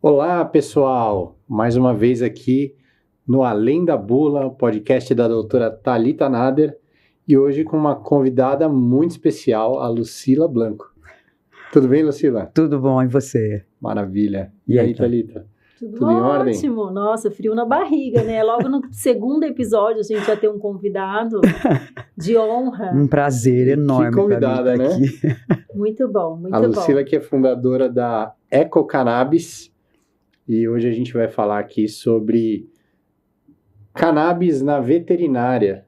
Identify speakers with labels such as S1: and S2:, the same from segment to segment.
S1: Olá, pessoal! Mais uma vez aqui no Além da Bula, podcast da doutora Thalita Nader, e hoje com uma convidada muito especial, a Lucila Blanco. Tudo bem, Lucila?
S2: Tudo bom, e você?
S1: Maravilha. E aí, Thalita?
S3: Tudo
S1: em ordem?
S3: Ótimo. Nossa, frio na barriga, né? Logo no segundo episódio a gente já tem um convidado de honra.
S2: Um prazer enorme.
S1: Que convidada, né?
S2: Aqui.
S3: Muito bom, muito bom.
S1: A Lucila que é fundadora da Eco Cannabis, e hoje a gente vai falar aqui sobre cannabis na veterinária.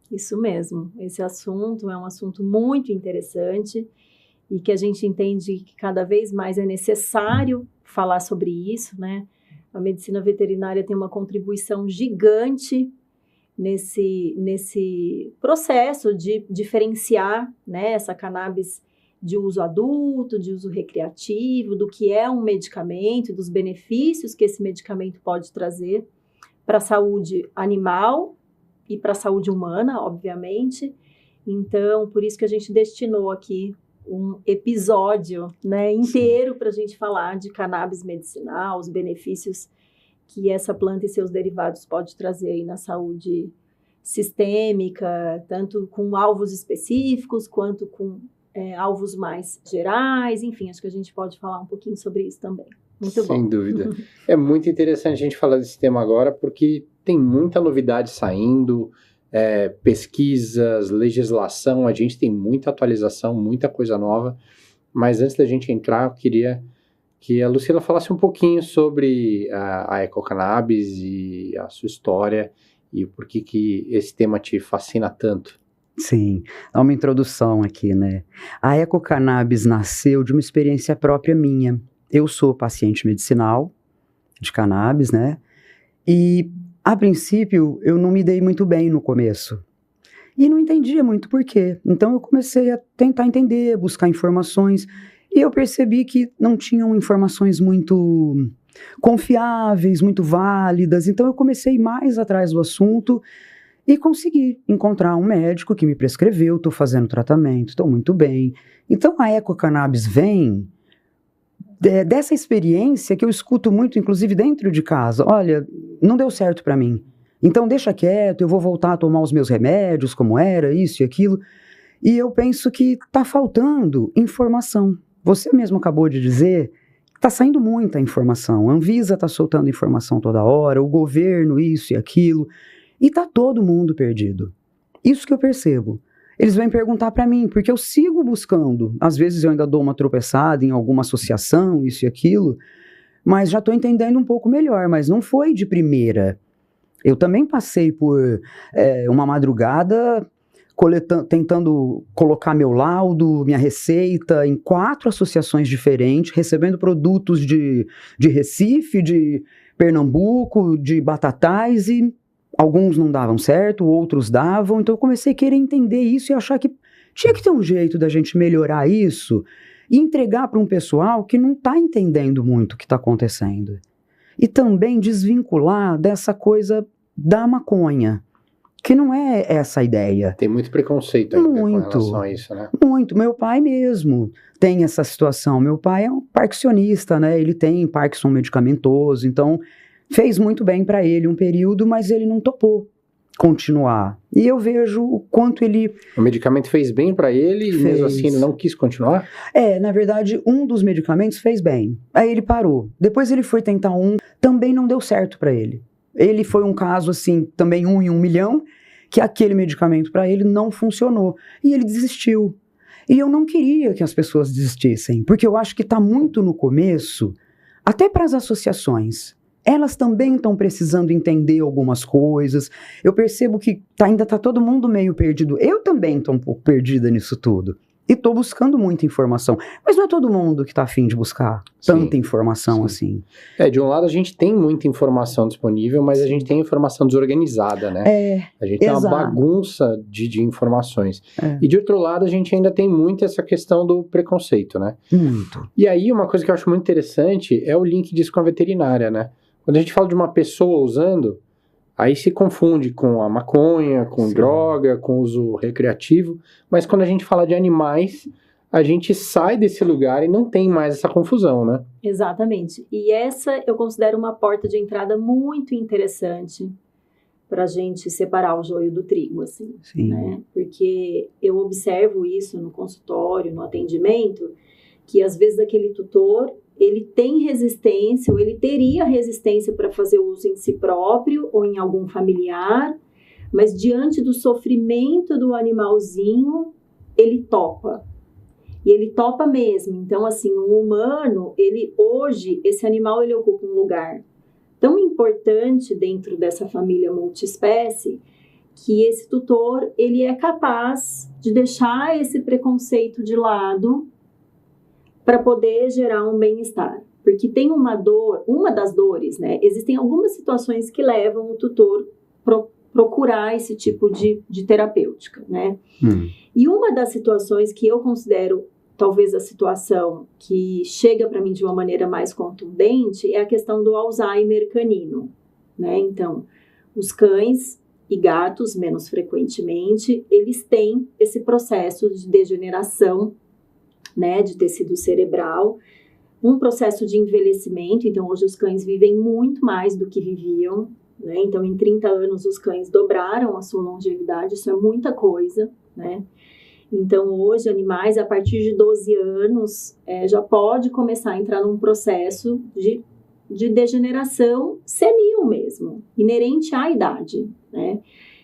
S3: Isso mesmo. Esse assunto é um assunto muito interessante e que a gente entende que cada vez mais é necessário falar sobre isso, né? A medicina veterinária tem uma contribuição gigante nesse processo de diferenciar, né, essa cannabis de uso adulto, de uso recreativo, do que é um medicamento, dos benefícios que esse medicamento pode trazer para a saúde animal e para a saúde humana, obviamente. Então, por isso que a gente destinou aqui um episódio, né, inteiro para a gente falar de cannabis medicinal, os benefícios que essa planta e seus derivados pode trazer aí na saúde sistêmica, tanto com alvos específicos, quanto com alvos mais gerais, enfim, acho que a gente pode falar um pouquinho sobre isso também. Muito bom.
S1: Sem dúvida. É muito interessante a gente falar desse tema agora, porque tem muita novidade saindo, pesquisas, legislação, a gente tem muita atualização, muita coisa nova, mas antes da gente entrar, eu queria que a Lucila falasse um pouquinho sobre a Eco Cannabis e a sua história e por que esse tema te fascina tanto.
S2: Sim, dá uma introdução aqui, né? A Eco Cannabis nasceu de uma experiência própria minha. Eu sou paciente medicinal de cannabis, né? E, a princípio, eu não me dei muito bem no começo. E não entendia muito por quê. Então, eu comecei a tentar entender, buscar informações. E eu percebi que não tinham informações muito confiáveis, muito válidas. Então, eu comecei mais atrás do assunto e consegui encontrar um médico que me prescreveu. Estou fazendo tratamento, estou muito bem. Então, a Eco Cannabis vem dessa experiência que eu escuto muito, inclusive dentro de casa. Olha, não deu certo para mim. Então, deixa quieto, eu vou voltar a tomar os meus remédios, como era, isso e aquilo. E eu penso que está faltando informação. Você mesmo acabou de dizer, está saindo muita informação. A Anvisa está soltando informação toda hora, o governo, isso e aquilo. E está todo mundo perdido. Isso que eu percebo. Eles vêm perguntar para mim, porque eu sigo buscando. Às vezes eu ainda dou uma tropeçada em alguma associação, isso e aquilo, mas já estou entendendo um pouco melhor, mas não foi de primeira. Eu também passei por uma madrugada tentando colocar meu laudo, minha receita em 4 associações diferentes, recebendo produtos de Recife, de Pernambuco, de Batatais, e alguns não davam certo, outros davam. Então eu comecei a querer entender isso e achar que tinha que ter um jeito da gente melhorar isso e entregar para um pessoal que não está entendendo muito o que está acontecendo. E também desvincular dessa coisa da maconha, que não é essa a ideia.
S1: Tem muito preconceito ainda com relação a isso, né?
S2: Muito. Meu pai mesmo tem essa situação. Meu pai é um parkinsonista, né? Ele tem Parkinson medicamentoso, então fez muito bem para ele um período, mas ele não topou continuar. E eu vejo o quanto ele...
S1: O medicamento fez bem para ele e mesmo assim ele não quis continuar?
S2: Na verdade, um dos medicamentos fez bem. Aí ele parou. Depois ele foi tentar também não deu certo para ele. Ele foi um caso, assim, também 1 em 1 milhão, que aquele medicamento para ele não funcionou. E ele desistiu. E eu não queria que as pessoas desistissem, porque eu acho que está muito no começo, até para as associações. Elas também estão precisando entender algumas coisas. Eu percebo que ainda está todo mundo meio perdido. Eu também estou um pouco perdida nisso tudo. E estou buscando muita informação. Mas não é todo mundo que está afim de buscar tanta informação assim.
S1: De um lado a gente tem muita informação disponível, mas a gente tem informação desorganizada, né? A gente tem uma bagunça de informações. E de outro lado a gente ainda tem muito essa questão do preconceito, né?
S2: Muito.
S1: E aí uma coisa que eu acho muito interessante é o link disso com a veterinária, né? Quando a gente fala de uma pessoa usando, aí se confunde com a maconha, com droga, com uso recreativo, mas quando a gente fala de animais, a gente sai desse lugar e não tem mais essa confusão, né?
S3: Exatamente. E essa eu considero uma porta de entrada muito interessante para a gente separar o joio do trigo, assim,
S2: Sim.
S3: né? Porque eu observo isso no consultório, no atendimento, que às vezes aquele tutor, ele tem resistência, ou ele teria resistência para fazer uso em si próprio ou em algum familiar, mas diante do sofrimento do animalzinho, ele topa. E ele topa mesmo. Então, assim, o humano, hoje, esse animal, ele ocupa um lugar tão importante dentro dessa família multiespécie, que esse tutor, ele é capaz de deixar esse preconceito de lado para poder gerar um bem-estar. Porque tem uma das dores, né? Existem algumas situações que levam o tutor procurar esse tipo de terapêutica, né? E uma das situações que eu considero talvez a situação que chega para mim de uma maneira mais contundente é a questão do Alzheimer canino, né? Então, os cães e gatos, menos frequentemente, eles têm esse processo de degeneração, né, de tecido cerebral, um processo de envelhecimento. Então, hoje os cães vivem muito mais do que viviam, né? Então, em 30 anos, os cães dobraram a sua longevidade, isso é muita coisa, né? Então, hoje, animais, a partir de 12 anos, já pode começar a entrar num processo de degeneração senil mesmo, inerente à idade, né?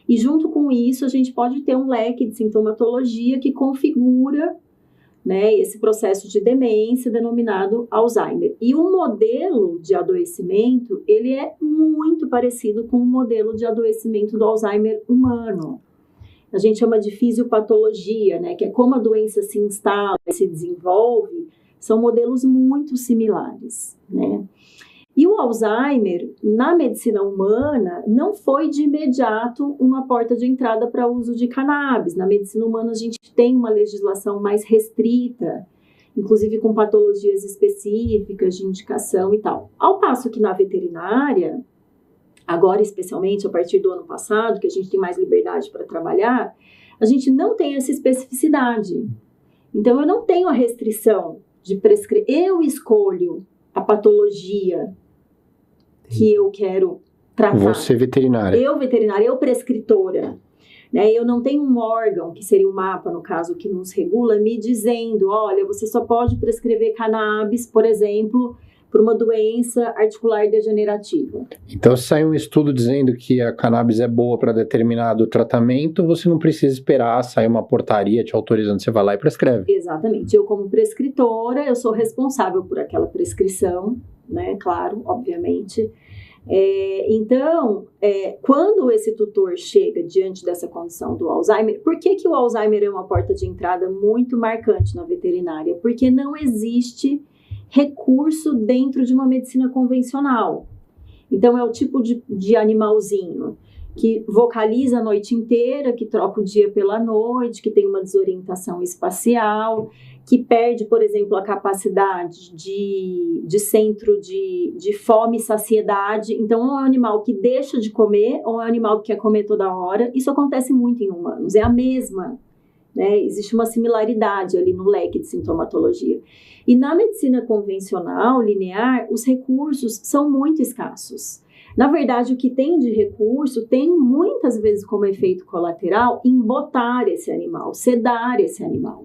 S3: E junto com isso, a gente pode ter um leque de sintomatologia que configura, né, esse processo de demência denominado Alzheimer. E o modelo de adoecimento, ele é muito parecido com o modelo de adoecimento do Alzheimer humano. A gente chama de fisiopatologia, né, que é como a doença se instala e se desenvolve, são modelos muito similares, né? E o Alzheimer, na medicina humana, não foi de imediato uma porta de entrada para o uso de cannabis. Na medicina humana, a gente tem uma legislação mais restrita, inclusive com patologias específicas de indicação e tal. Ao passo que na veterinária, agora especialmente a partir do ano passado, que a gente tem mais liberdade para trabalhar, a gente não tem essa especificidade. Então, eu não tenho a restrição de prescrever. Eu escolho a patologia que eu quero tratar.
S1: Você veterinária.
S3: Eu veterinária, eu prescritora. Né? Eu não tenho um órgão, que seria o MAPA, no caso, que nos regula, me dizendo, olha, você só pode prescrever cannabis, por exemplo, por uma doença articular degenerativa.
S1: Então, se sair um estudo dizendo que a cannabis é boa para determinado tratamento, você não precisa esperar sair uma portaria te autorizando, você vai lá e prescreve.
S3: Exatamente. Eu, como prescritora, eu sou responsável por aquela prescrição, né? Claro, obviamente. Então, quando esse tutor chega diante dessa condição do Alzheimer, por que o Alzheimer é uma porta de entrada muito marcante na veterinária? Porque não existe recurso dentro de uma medicina convencional. Então, é o tipo de animalzinho que vocaliza a noite inteira, que troca o dia pela noite, que tem uma desorientação espacial, que perde, por exemplo, a capacidade de centro de fome e saciedade. Então, é um animal que deixa de comer ou é um animal que quer comer toda hora. Isso acontece muito em humanos, é a mesma, né? Existe uma similaridade ali no leque de sintomatologia. E na medicina convencional, linear, os recursos são muito escassos. Na verdade, o que tem de recurso tem muitas vezes como efeito colateral embotar esse animal, sedar esse animal.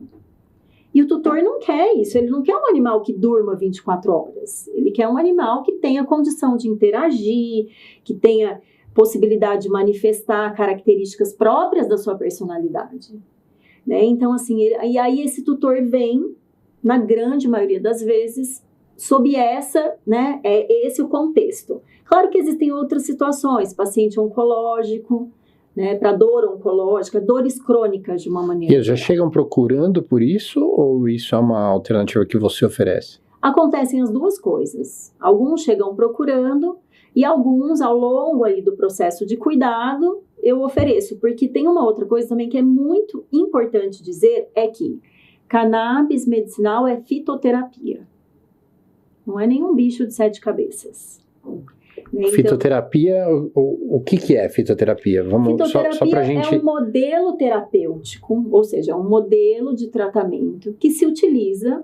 S3: E o tutor não quer isso, ele não quer um animal que durma 24 horas. Ele quer um animal que tenha condição de interagir, que tenha possibilidade de manifestar características próprias da sua personalidade. Né? Então, assim, e aí esse tutor vem, na grande maioria das vezes, sob né, esse o contexto. Claro que existem outras situações, paciente oncológico, né, para dor oncológica, dores crônicas de uma maneira.
S1: E eles já chegam procurando por isso ou isso é uma alternativa que você oferece?
S3: Acontecem as duas coisas. Alguns chegam procurando e alguns, ao longo aí do processo de cuidado, eu ofereço. Porque tem uma outra coisa também que é muito importante dizer, é que cannabis medicinal é fitoterapia. Não é nenhum bicho de 7 cabeças. Né? Então,
S1: fitoterapia, o que é fitoterapia? Vamos só pra gente...
S3: é um modelo terapêutico, ou seja, é um modelo de tratamento que se utiliza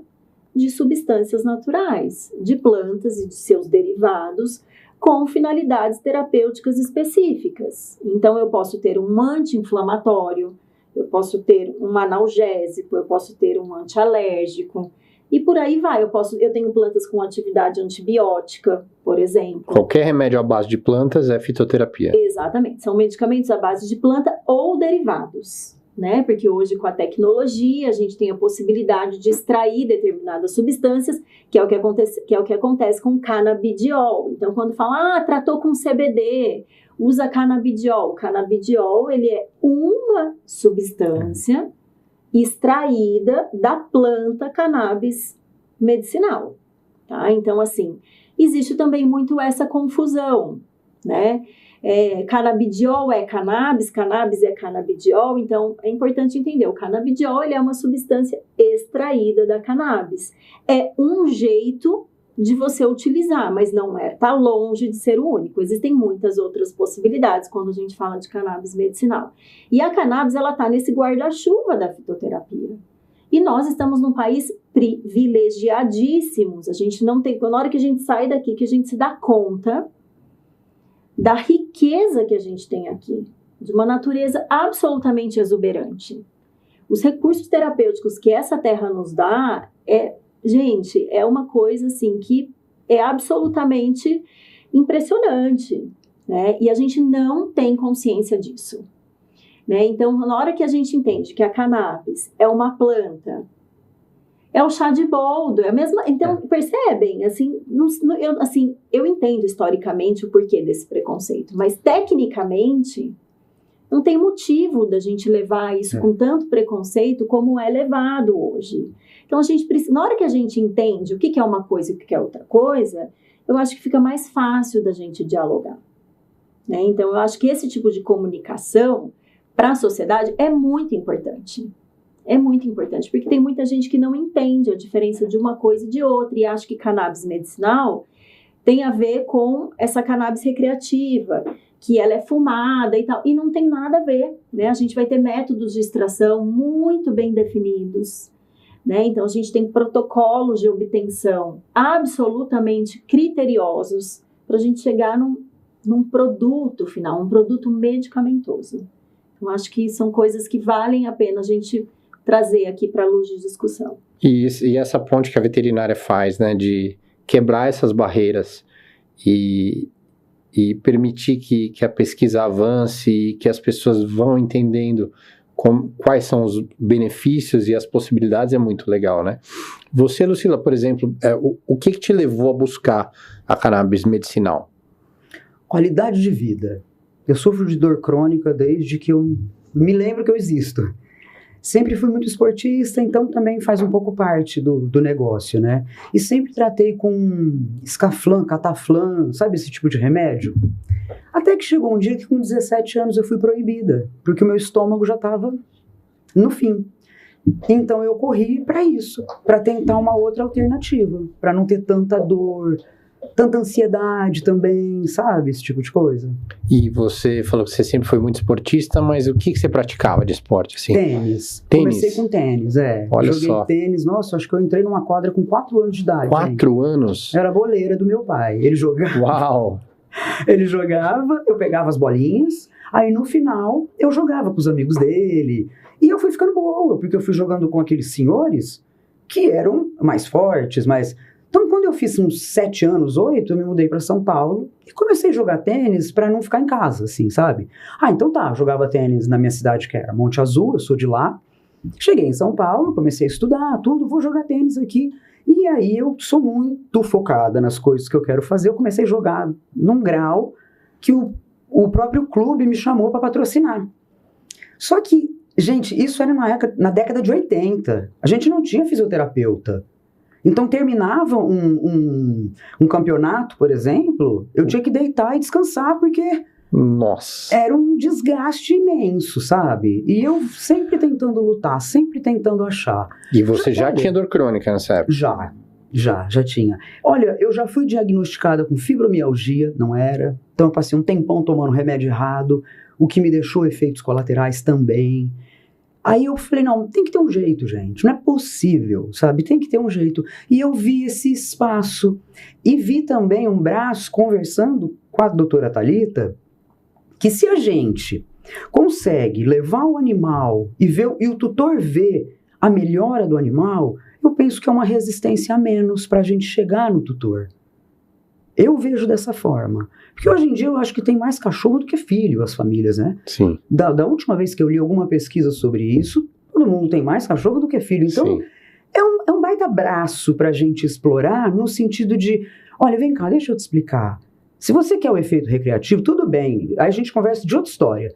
S3: de substâncias naturais, de plantas e de seus derivados, com finalidades terapêuticas específicas. Então, eu posso ter um anti-inflamatório, eu posso ter um analgésico, eu posso ter um antialérgico, e por aí vai. Eu tenho plantas com atividade antibiótica, por exemplo.
S1: Qualquer remédio à base de plantas é fitoterapia.
S3: Exatamente. São medicamentos à base de planta ou derivados, né? Porque hoje, com a tecnologia, a gente tem a possibilidade de extrair determinadas substâncias, que é o que acontece com o canabidiol. Então, quando fala, tratou com CBD, usa canabidiol. O canabidiol, ele é uma substância extraída da planta cannabis medicinal, tá? Então, assim, existe também muito essa confusão, né? Canabidiol é cannabis, cannabis é canabidiol, então é importante entender, o canabidiol, ele é uma substância extraída da cannabis. É um jeito de você utilizar, mas não tá longe de ser o único. Existem muitas outras possibilidades quando a gente fala de cannabis medicinal. E a cannabis, ela tá nesse guarda-chuva da fitoterapia. E nós estamos num país privilegiadíssimos. A gente não tem... Na hora que a gente sai daqui, que a gente se dá conta da riqueza que a gente tem aqui, de uma natureza absolutamente exuberante. Os recursos terapêuticos que essa terra nos dá gente, é uma coisa assim que é absolutamente impressionante, né? E a gente não tem consciência disso, né? Então, na hora que a gente entende que a cannabis é uma planta, é o chá de boldo, é a mesma... Então, percebem? Assim, eu entendo historicamente o porquê desse preconceito, mas tecnicamente não tem motivo da gente levar isso com tanto preconceito como é levado hoje. Então, a gente precisa, na hora que a gente entende o que é uma coisa e o que é outra coisa, eu acho que fica mais fácil da gente dialogar, né? Então, eu acho que esse tipo de comunicação para a sociedade é muito importante. É muito importante, porque tem muita gente que não entende a diferença de uma coisa e de outra, e acha que cannabis medicinal tem a ver com essa cannabis recreativa, que ela é fumada e tal, e não tem nada a ver, né? A gente vai ter métodos de extração muito bem definidos, né? Então, a gente tem protocolos de obtenção absolutamente criteriosos para a gente chegar num produto final, um produto medicamentoso. Então, acho que são coisas que valem a pena a gente trazer aqui para a luz de discussão.
S1: E essa ponte que a veterinária faz, né, de quebrar essas barreiras e permitir que a pesquisa avance e que as pessoas vão entendendo quais são os benefícios e as possibilidades é muito legal, né? Você, Lucila, por exemplo, o que te levou a buscar a cannabis medicinal?
S2: Qualidade de vida. Eu sofro de dor crônica desde que eu me lembro que eu existo. Sempre fui muito esportista, então também faz um pouco parte do negócio, né? E sempre tratei com Scaflan, Cataflan, sabe esse tipo de remédio? Até que chegou um dia que com 17 anos eu fui proibida, porque o meu estômago já estava no fim. Então eu corri para isso, para tentar uma outra alternativa, para não ter tanta dor, tanta ansiedade também, sabe? Esse tipo de coisa.
S1: E você falou que você sempre foi muito esportista, mas o que você praticava de esporte, assim?
S2: Tênis. Comecei com tênis,
S1: Olha
S2: Joguei
S1: só.
S2: tênis, nossa, acho que eu entrei numa quadra com 4 anos de idade.
S1: 4 anos?
S2: Era boleira do meu pai. Ele jogava.
S1: Uau!
S2: Ele jogava, eu pegava as bolinhas, aí no final eu jogava com os amigos dele. E eu fui ficando boa, porque eu fui jogando com aqueles senhores que eram mais fortes, mais... Então, quando eu fiz uns 7 anos, 8, eu me mudei para São Paulo e comecei a jogar tênis para não ficar em casa, assim, sabe? Então tá, eu jogava tênis na minha cidade, que era Monte Azul, eu sou de lá. Cheguei em São Paulo, comecei a estudar, tudo, vou jogar tênis aqui. E aí eu sou muito focada nas coisas que eu quero fazer. Eu comecei a jogar num grau que o próprio clube me chamou para patrocinar. Só que, gente, isso era na década de 80. A gente não tinha fisioterapeuta. Então, terminava um campeonato, por exemplo, eu tinha que deitar e descansar, porque
S1: Nossa.
S2: era um desgaste imenso, sabe? E eu sempre tentando lutar, sempre tentando achar.
S1: E você já tinha dor crônica nessa época?
S2: Já. Já tinha. Olha, eu já fui diagnosticada com fibromialgia, não era? Então eu passei um tempão tomando remédio errado, o que me deixou efeitos colaterais também. Aí eu falei, não, tem que ter um jeito, gente, não é possível, sabe? Tem que ter um jeito. E eu vi esse espaço. E vi também um braço conversando com a doutora Thalita, que se a gente consegue levar o animal e o tutor vê a melhora do animal, eu penso que é uma resistência a menos para a gente chegar no tutor. Eu vejo dessa forma. Porque hoje em dia eu acho que tem mais cachorro do que filho, as famílias, né?
S1: Sim.
S2: Da última vez que eu li alguma pesquisa sobre isso, todo mundo tem mais cachorro do que filho. Então, é um baita braço para a gente explorar no sentido de, olha, vem cá, deixa eu te explicar. Se você quer o efeito recreativo, tudo bem, aí a gente conversa de outra história.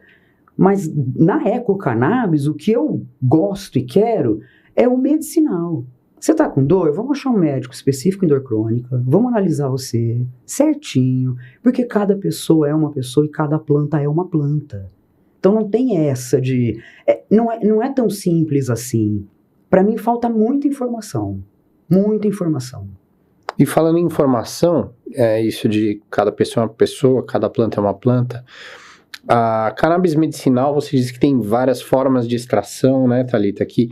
S2: Mas na ecocannabis, o que eu gosto e quero é o medicinal. Você tá com dor? Vamos achar um médico específico em dor crônica, vamos analisar você certinho, porque cada pessoa é uma pessoa e cada planta é uma planta. Então não tem essa de... não é tão simples assim. Para mim falta muita informação. Muita informação.
S1: E falando em informação, isso de cada pessoa é uma pessoa, cada planta é uma planta. A cannabis medicinal, você diz que tem várias formas de extração, né, Thalita? Que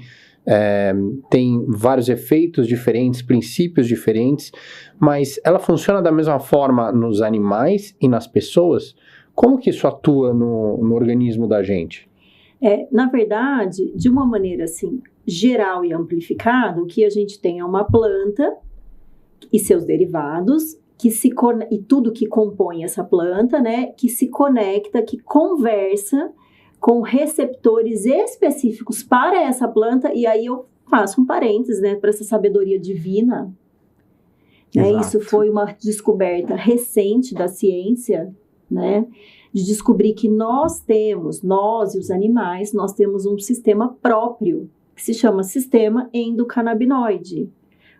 S1: tem vários efeitos diferentes, princípios diferentes, mas ela funciona da mesma forma nos animais e nas pessoas? Como que isso atua no organismo da gente?
S3: Na verdade, de uma maneira assim, geral e amplificada, o que a gente tem é uma planta e seus derivados, e tudo que compõe essa planta, né, que se conecta, que conversa com receptores específicos para essa planta, e aí eu faço um parênteses, né, para essa sabedoria divina. Né, isso foi uma descoberta recente da ciência, né, de descobrir que nós e os animais, nós temos um sistema próprio, que se chama sistema endocannabinoide,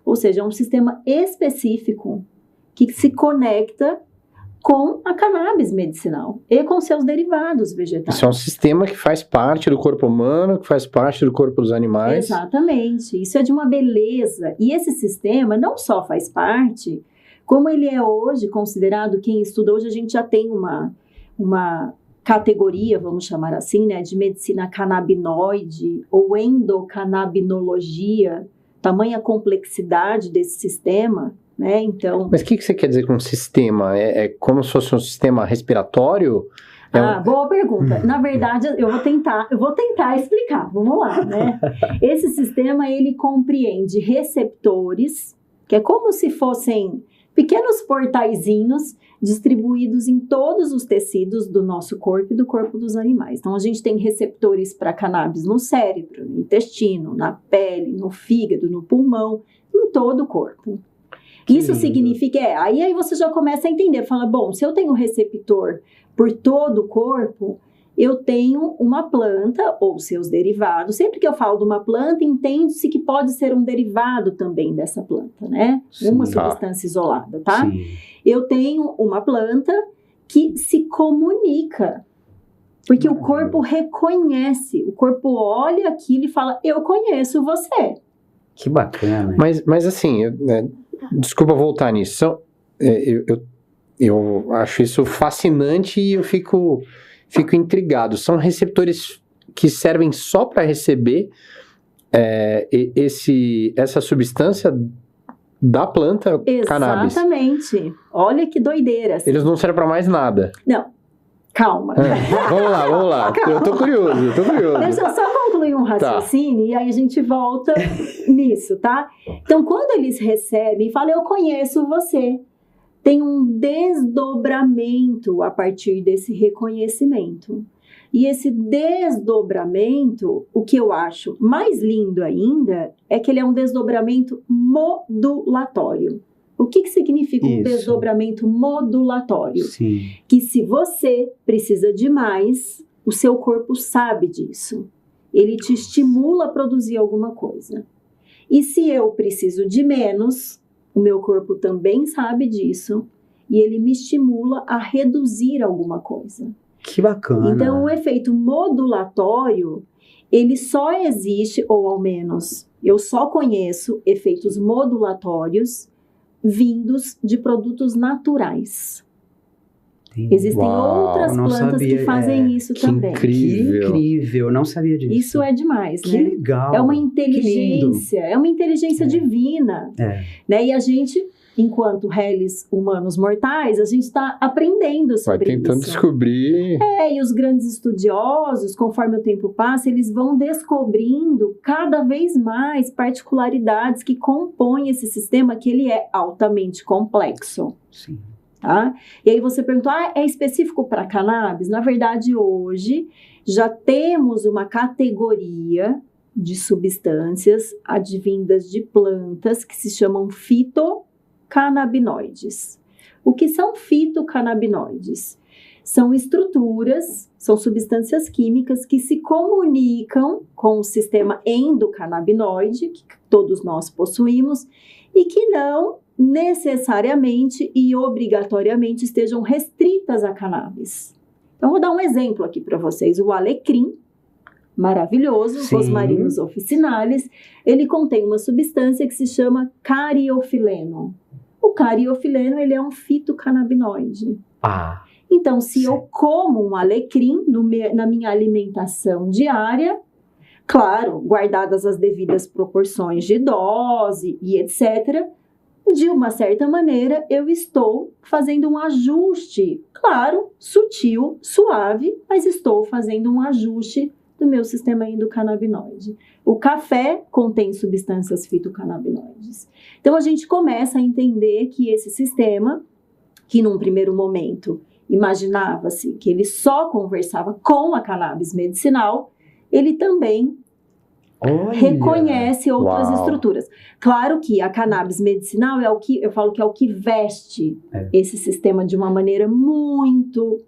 S3: ou seja, é um sistema específico que se conecta com a cannabis medicinal e com seus derivados vegetais.
S1: Isso é um sistema que faz parte do corpo humano, que faz parte do corpo dos animais.
S3: Exatamente. Isso é de uma beleza. E esse sistema não só faz parte, como ele é hoje considerado, quem estuda hoje, a gente já tem uma categoria, vamos chamar assim, né, de medicina cannabinoide ou endocannabinologia, tamanha complexidade desse sistema. Né? Então,
S1: mas o que você quer dizer com sistema? É como se fosse um sistema respiratório?
S3: Boa pergunta. Na verdade, eu vou tentar explicar. Vamos lá, né? Esse sistema, ele compreende receptores, que é como se fossem pequenos portaizinhos distribuídos em todos os tecidos do nosso corpo e do corpo dos animais. Então, a gente tem receptores para cannabis no cérebro, no intestino, na pele, no fígado, no pulmão, em todo o corpo. Isso significa, aí você já começa a entender, fala, bom, se eu tenho receptor por todo o corpo, eu tenho uma planta ou seus derivados. Sempre que eu falo de uma planta, entende-se que pode ser um derivado também dessa planta, né?
S2: Sim,
S3: uma substância isolada, tá?
S2: Sim.
S3: Eu tenho uma planta que se comunica, porque o corpo reconhece, o corpo olha aquilo e fala, eu conheço você.
S2: Que bacana.
S1: Mas assim, desculpa voltar nisso. Eu acho isso fascinante e eu fico intrigado. São receptores que servem só para receber essa substância da planta cannabis.
S3: Exatamente. Olha que doideira. Assim.
S1: Eles não servem para mais nada.
S3: Não. Calma.
S1: Vamos lá.
S3: Calma.
S1: Eu tô curioso.
S3: Deixa eu só concluir um raciocínio e aí a gente volta nisso, tá? Então, quando eles recebem, falam, eu conheço você. Tem um desdobramento a partir desse reconhecimento. E esse desdobramento, o que eu acho mais lindo ainda, é que ele é um desdobramento modulatório. O que significa um desdobramento modulatório?
S2: Sim.
S3: Que se você precisa de mais, o seu corpo sabe disso. Ele te estimula a produzir alguma coisa. E se eu preciso de menos, o meu corpo também sabe disso. E ele me estimula a reduzir alguma coisa.
S2: Que bacana.
S3: Então, o efeito modulatório, ele só existe, ou ao menos Eu só conheço efeitos modulatórios vindos de produtos naturais. Existem outras plantas que fazem isso também.
S1: Incrível.
S2: Que incrível, eu não sabia disso.
S3: Isso é demais,
S2: que
S3: né?
S2: legal.
S3: É uma inteligência divina. Né? E a gente, enquanto réis humanos mortais, a gente está aprendendo sobre isso.
S1: Vai tentando descobrir.
S3: E os grandes estudiosos, conforme o tempo passa, eles vão descobrindo cada vez mais particularidades que compõem esse sistema, que ele é altamente complexo.
S2: Sim.
S3: Tá? E aí você perguntou, é específico para cannabis? Na verdade, hoje já temos uma categoria de substâncias advindas de plantas que se chamam fitocannabinoides. O que são fitocannabinoides? São estruturas, são substâncias químicas que se comunicam com o sistema endocannabinoide, que todos nós possuímos, e que não necessariamente e obrigatoriamente estejam restritas a cannabis. Então, vou dar um exemplo aqui para vocês. O alecrim, maravilhoso, Rosmarinus officinalis, ele contém uma substância que se chama cariofileno. O cariofileno, ele é um fitocannabinoide. Então, se eu como um alecrim na minha alimentação diária, claro, guardadas as devidas proporções de dose e etc., de uma certa maneira, eu estou fazendo um ajuste, claro, sutil, suave, mas estou fazendo um ajuste do meu sistema endocannabinoide. O café contém substâncias fitocannabinoides. Então, a gente começa a entender que esse sistema, que num primeiro momento imaginava-se que ele só conversava com a cannabis medicinal, ele também reconhece outras estruturas. Claro que a cannabis medicinal é o que eu falo que é o que veste esse sistema de uma maneira muito,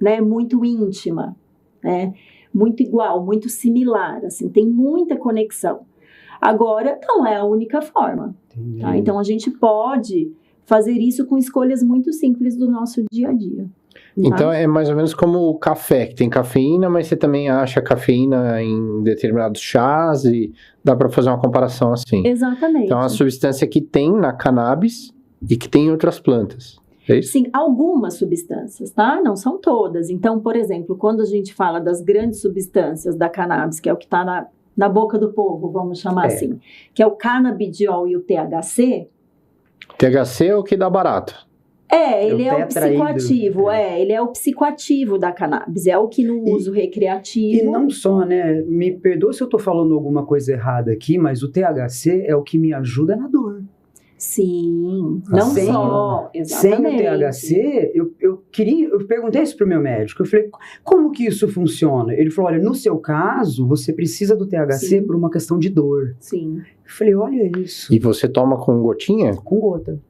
S3: né, muito íntima, né, muito igual, muito similar, assim, tem muita conexão. Agora, não é a única forma, tá? Então a gente pode fazer isso com escolhas muito simples do nosso dia a dia.
S1: Então é mais ou menos como o café, que tem cafeína, mas você também acha cafeína em determinados chás e dá para fazer uma comparação assim.
S3: Exatamente.
S1: Então é uma substância que tem na cannabis e que tem em outras plantas. É isso?
S3: Sim, algumas substâncias, tá? Não são todas. Então, por exemplo, quando a gente fala das grandes substâncias da cannabis, que é o que está na boca do povo, vamos chamar assim, que é o canabidiol e o THC.
S1: THC é o que dá barato.
S3: Ele é o psicoativo, ele é o psicoativo da cannabis, é o que no uso recreativo.
S2: E não só, né, me perdoa se eu tô falando alguma coisa errada aqui, mas o THC é o que me ajuda na dor.
S3: Sim, não só, exatamente.
S2: Sem o THC, eu perguntei isso pro meu médico, eu falei, como que isso funciona? Ele falou, olha, no seu caso, você precisa do THC por uma questão de dor.
S3: Sim.
S2: Eu falei, olha isso.
S1: E você toma com gotinha?
S2: Com gota.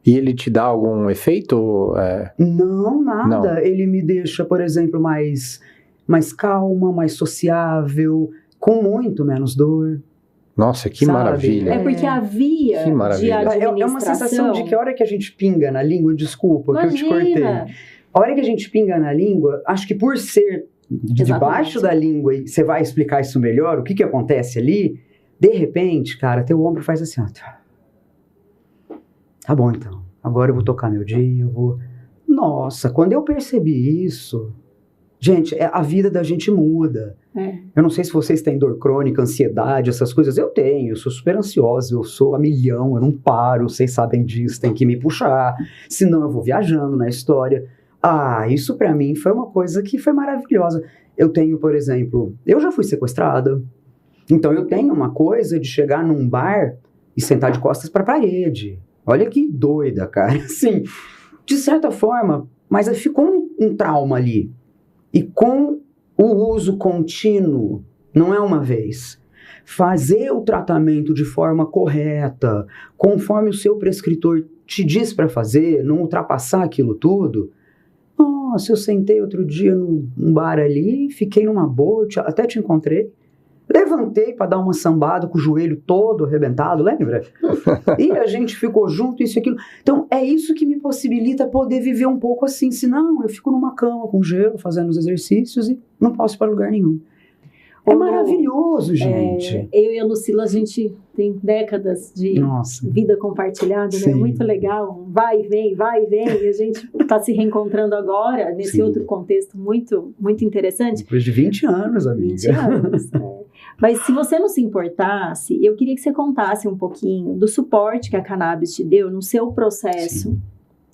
S1: E ele te dá algum efeito?
S2: Não, nada. Não. Ele me deixa, por exemplo, mais calma, mais sociável, com muito menos dor.
S1: Nossa, que maravilha.
S3: Porque a via de administração...
S2: É uma sensação de que a hora que a gente pinga na língua, desculpa, que eu te cortei. A hora que a gente pinga na língua, acho que por ser debaixo da língua, e você vai explicar isso melhor, o que acontece ali, de repente, cara, teu ombro faz assim, ó. Tá bom, então. Agora eu vou tocar meu dia, Nossa, quando eu percebi isso... Gente, a vida da gente muda. Eu não sei se vocês têm dor crônica, ansiedade, essas coisas. Eu tenho, eu sou super ansiosa, eu sou a milhão, eu não paro, vocês sabem disso, tem que me puxar. Senão eu vou viajando na história. Isso pra mim foi uma coisa que foi maravilhosa. Eu tenho, por exemplo, eu já fui sequestrada. Então eu tenho uma coisa de chegar num bar e sentar de costas pra parede. Olha que doida, cara. Assim, de certa forma, mas ficou um trauma ali. E com o uso contínuo, não é uma vez, fazer o tratamento de forma correta, conforme o seu prescritor te diz para fazer, não ultrapassar aquilo tudo. Nossa, eu sentei outro dia num bar ali, fiquei numa boa, até te encontrei. Levantei para dar uma sambada com o joelho todo arrebentado, lembra? E a gente ficou junto, isso e aquilo. Então, é isso que me possibilita poder viver um pouco assim. Senão, eu fico numa cama com gelo, fazendo os exercícios e não posso ir para lugar nenhum. É maravilhoso, gente.
S3: Eu e a Lucila, a gente tem décadas de
S2: Nossa.
S3: vida compartilhada, né?
S2: Sim.
S3: Muito legal, vai e vem, e a gente está se reencontrando agora, nesse
S2: Sim.
S3: outro contexto muito, muito interessante.
S2: Depois de 20 anos, amiga.
S3: 20 anos, Mas se você não se importasse, eu queria que você contasse um pouquinho do suporte que a cannabis te deu no seu processo
S2: Sim.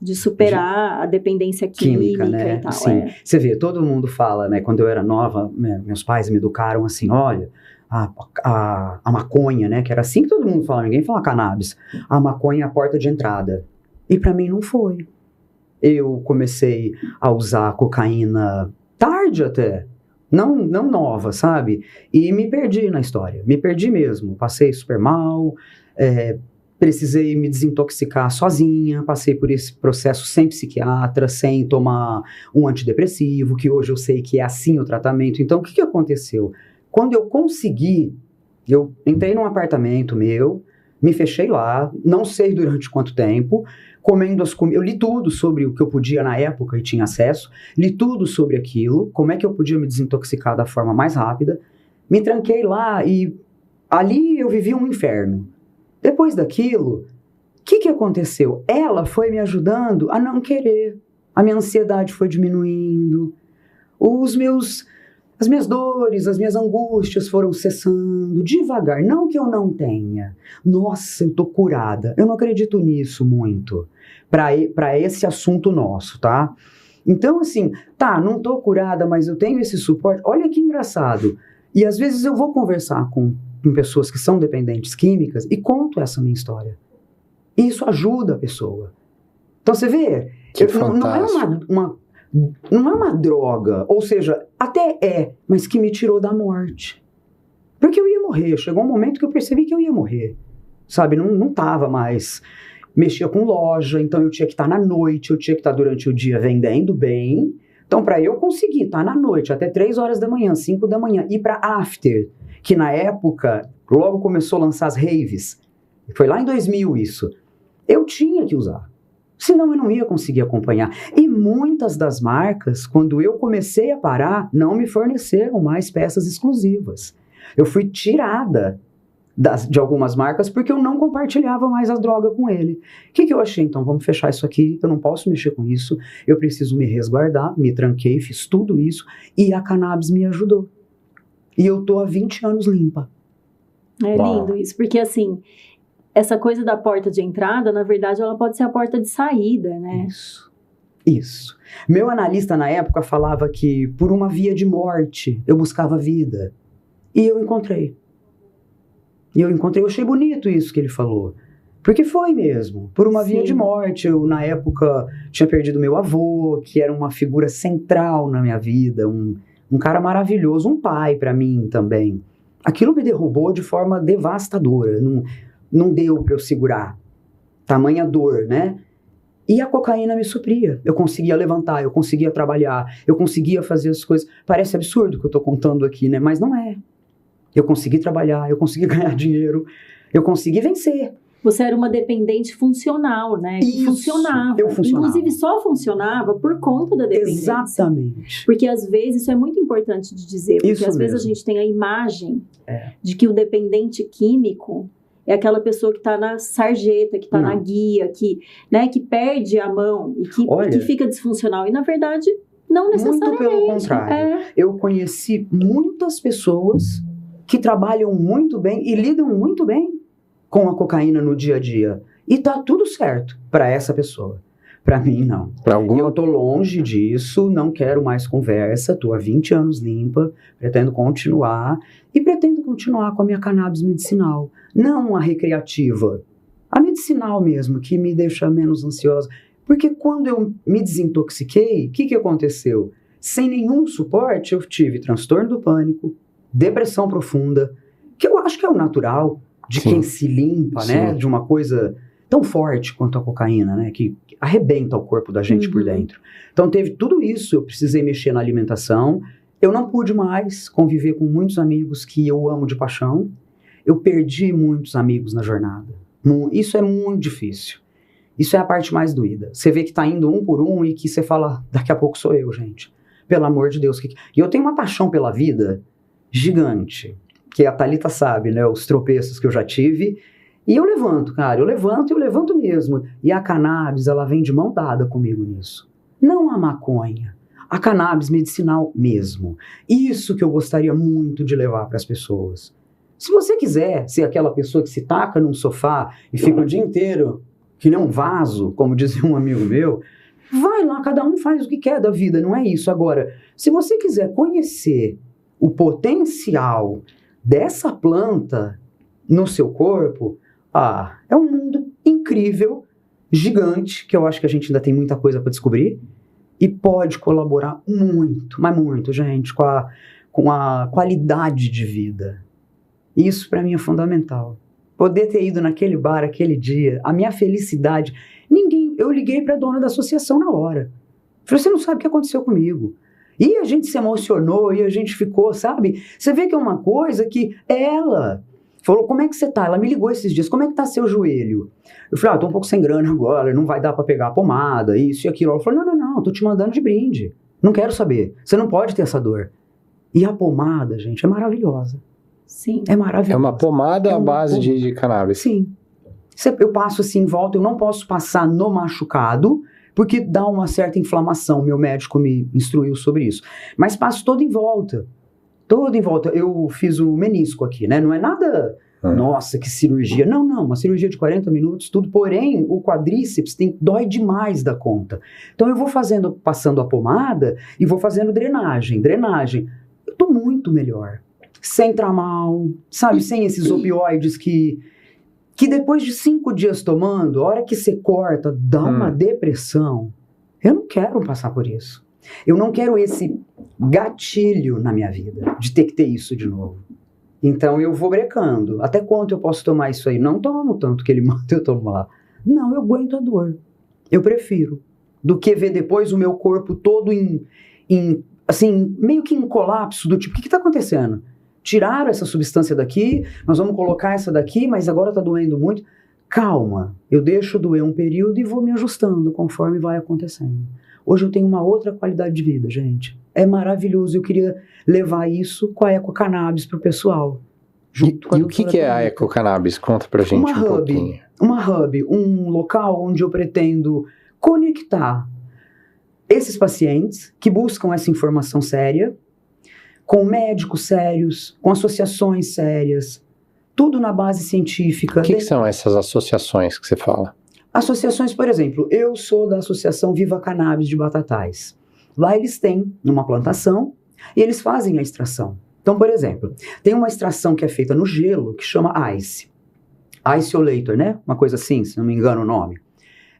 S3: de superar a dependência química
S2: né?
S3: e tal.
S2: Sim. Você vê, todo mundo fala, né? Quando eu era nova, meus pais me educaram assim, olha, a maconha, né? Que era assim que todo mundo fala, ninguém fala cannabis. A maconha é a porta de entrada. E pra mim não foi. Eu comecei a usar cocaína tarde até. Não nova, sabe? E me perdi na história. Me perdi mesmo. Passei super mal, precisei me desintoxicar sozinha, passei por esse processo sem psiquiatra, sem tomar um antidepressivo, que hoje eu sei que é assim o tratamento. Então, o que aconteceu? Quando eu consegui, eu entrei num apartamento meu, me fechei lá, não sei durante quanto tempo, comendo as comidas. Eu li tudo sobre o que eu podia na época e tinha acesso, li tudo sobre aquilo, como é que eu podia me desintoxicar da forma mais rápida, me tranquei lá e ali eu vivi um inferno. Depois daquilo, o que aconteceu? Ela foi me ajudando a não querer. A minha ansiedade foi diminuindo. As minhas dores, as minhas angústias foram cessando devagar. Não que eu não tenha. Nossa, eu tô curada. Eu não acredito nisso muito. Para esse assunto nosso, tá? Então, assim, não tô curada, mas eu tenho esse suporte. Olha que engraçado. E às vezes eu vou conversar com pessoas que são dependentes químicas e conto essa minha história. E isso ajuda a pessoa. Então você vê, não é uma droga, ou seja, até mas que me tirou da morte. Porque eu ia morrer, chegou um momento que eu percebi que eu ia morrer, sabe, não tava mais, mexia com loja, então eu tinha que estar na noite, eu tinha que estar durante o dia vendendo bem, então para eu conseguir estar na noite, até 3 horas da manhã, 5 da manhã, ir para after, que na época, logo começou a lançar as raves, foi lá em 2000 isso, eu tinha que usar. Senão eu não ia conseguir acompanhar. E muitas das marcas, quando eu comecei a parar, não me forneceram mais peças exclusivas. Eu fui tirada de algumas marcas porque eu não compartilhava mais a droga com ele. O que eu achei? Então, vamos fechar isso aqui, eu não posso mexer com isso, eu preciso me resguardar, me tranquei, fiz tudo isso, e a cannabis me ajudou. E eu tô há 20 anos limpa.
S3: É lindo isso, porque assim, essa coisa da porta de entrada, na verdade, ela pode ser a porta de saída, né?
S2: Isso. Meu analista na época falava que por uma via de morte eu buscava vida. E eu encontrei. Eu achei bonito isso que ele falou. Porque foi mesmo, por uma via de morte. Eu, na época, tinha perdido meu avô, que era uma figura central na minha vida, um cara maravilhoso, um pai para mim também. Aquilo me derrubou de forma devastadora. Não deu para eu segurar. Tamanha dor, né? E a cocaína me supria. Eu conseguia levantar, eu conseguia trabalhar, eu conseguia fazer as coisas. Parece absurdo o que eu tô contando aqui, né? Mas não é. Eu consegui trabalhar, eu consegui ganhar dinheiro, eu consegui vencer.
S3: Você era uma dependente funcional, né?
S2: Isso,
S3: funcionava.
S2: eu funcionava.
S3: Inclusive, só funcionava por conta da dependência.
S2: Exatamente.
S3: Porque, às vezes, isso é muito importante de dizer. Porque,
S2: Isso
S3: às vezes, a gente tem a imagem de que o dependente químico é aquela pessoa que está na sarjeta, que está na guia, que perde a mão e que fica disfuncional. E, na verdade, não necessariamente.
S2: Muito pelo contrário. Eu conheci muitas pessoas que trabalham muito bem e lidam muito bem com a cocaína no dia a dia. E tá tudo certo para essa pessoa. Para mim, não. Eu tô longe disso, não quero mais conversa, tô há 20 anos limpa, pretendo continuar. E pretendo continuar com a minha cannabis medicinal. Não a recreativa. A medicinal mesmo, que me deixa menos ansiosa. Porque quando eu me desintoxiquei, o que aconteceu? Sem nenhum suporte, eu tive transtorno do pânico, depressão profunda, que eu acho que é o natural de quem se limpa, né? De uma coisa tão forte quanto a cocaína, né? Que arrebenta o corpo da gente por dentro. Então teve tudo isso, eu precisei mexer na alimentação, eu não pude mais conviver com muitos amigos que eu amo de paixão, eu perdi muitos amigos na jornada. Isso é muito difícil. Isso é a parte mais doída. Você vê que tá indo um por um e que você fala, daqui a pouco sou eu, gente. Pelo amor de Deus. E eu tenho uma paixão pela vida gigante. porque a Thalita sabe, né, os tropeços que eu já tive, e eu levanto, cara, eu levanto mesmo. E a cannabis, ela vem de mão dada comigo nisso. Não a maconha, a cannabis medicinal mesmo. Isso que eu gostaria muito de levar para as pessoas. Se você quiser ser aquela pessoa que se taca num sofá e fica o dia inteiro que nem um vaso, como dizia um amigo meu, vai lá, cada um faz o que quer da vida, não é isso. Agora, se você quiser conhecer o potencial dessa planta no seu corpo, é um mundo incrível, gigante, que eu acho que a gente ainda tem muita coisa para descobrir e pode colaborar muito, mas muito, gente, com a qualidade de vida. Isso para mim é fundamental. Poder ter ido naquele bar aquele dia, a minha felicidade. Eu liguei para a dona da associação na hora. Falei, você não sabe o que aconteceu comigo. E a gente se emocionou e a gente ficou, sabe? Você vê que é uma coisa que ela falou, como é que você tá? Ela me ligou esses dias, como é que tá seu joelho? Eu falei, tô um pouco sem grana agora, não vai dar para pegar a pomada, isso e aquilo. Ela falou, não, tô te mandando de brinde. Não quero saber, você não pode ter essa dor. E a pomada, gente, é maravilhosa.
S3: Sim.
S2: É maravilhosa.
S1: É uma pomada à base de cannabis.
S2: Sim. Eu passo assim em volta, eu não posso passar no machucado, porque dá uma certa inflamação, meu médico me instruiu sobre isso. Mas passo todo em volta. Eu fiz o menisco aqui, né? Não é nada, nossa, que cirurgia. Não, uma cirurgia de 40 minutos, tudo. Porém, o quadríceps dói demais da conta. Então eu vou passando a pomada e vou fazendo drenagem. Eu tô muito melhor. Sem tramal, sabe? Sem esses opioides que depois de 5 dias tomando, a hora que você corta, dá uma depressão. Eu não quero passar por isso. Eu não quero esse gatilho na minha vida, de ter que ter isso de novo. Então eu vou brecando. Até quanto eu posso tomar isso aí? Não tomo tanto que ele manda eu tomar. Não, eu aguento a dor. Eu prefiro. Do que ver depois o meu corpo todo assim, meio que em colapso, do tipo, o que está acontecendo? Tiraram essa substância daqui, nós vamos colocar essa daqui, mas agora está doendo muito. Calma, eu deixo doer um período e vou me ajustando conforme vai acontecendo. Hoje eu tenho uma outra qualidade de vida, gente. É maravilhoso, eu queria levar isso com a Ecocannabis para o pessoal.
S1: E o que é a Ecocannabis? Conta pra gente um pouquinho.
S2: Uma hub, um local onde eu pretendo conectar esses pacientes que buscam essa informação séria, com médicos sérios, com associações sérias, tudo na base científica.
S1: O que são essas associações que você fala?
S2: Associações, por exemplo, eu sou da Associação Viva Cannabis de Batatais. Lá eles têm uma plantação e eles fazem a extração. Então, por exemplo, tem uma extração que é feita no gelo que chama Ice Olator, né? Uma coisa assim, se não me engano o nome.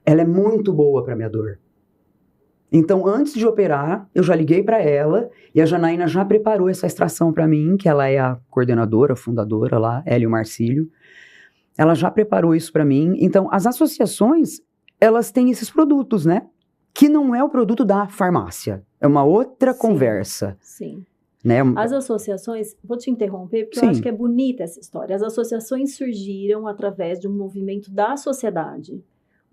S2: Ela é muito boa para minha dor. Então, antes de operar, eu já liguei para ela e a Janaína já preparou essa extração para mim, que ela é a coordenadora, fundadora lá, ela e o Marcílio. Ela já preparou isso para mim. Então, as associações, elas têm esses produtos, né? Que não é o produto da farmácia. É uma outra conversa.
S3: Sim.
S2: Né?
S3: As associações, vou te interromper, porque
S2: Sim.
S3: eu acho que é bonita essa história. As associações surgiram através de um movimento da sociedade.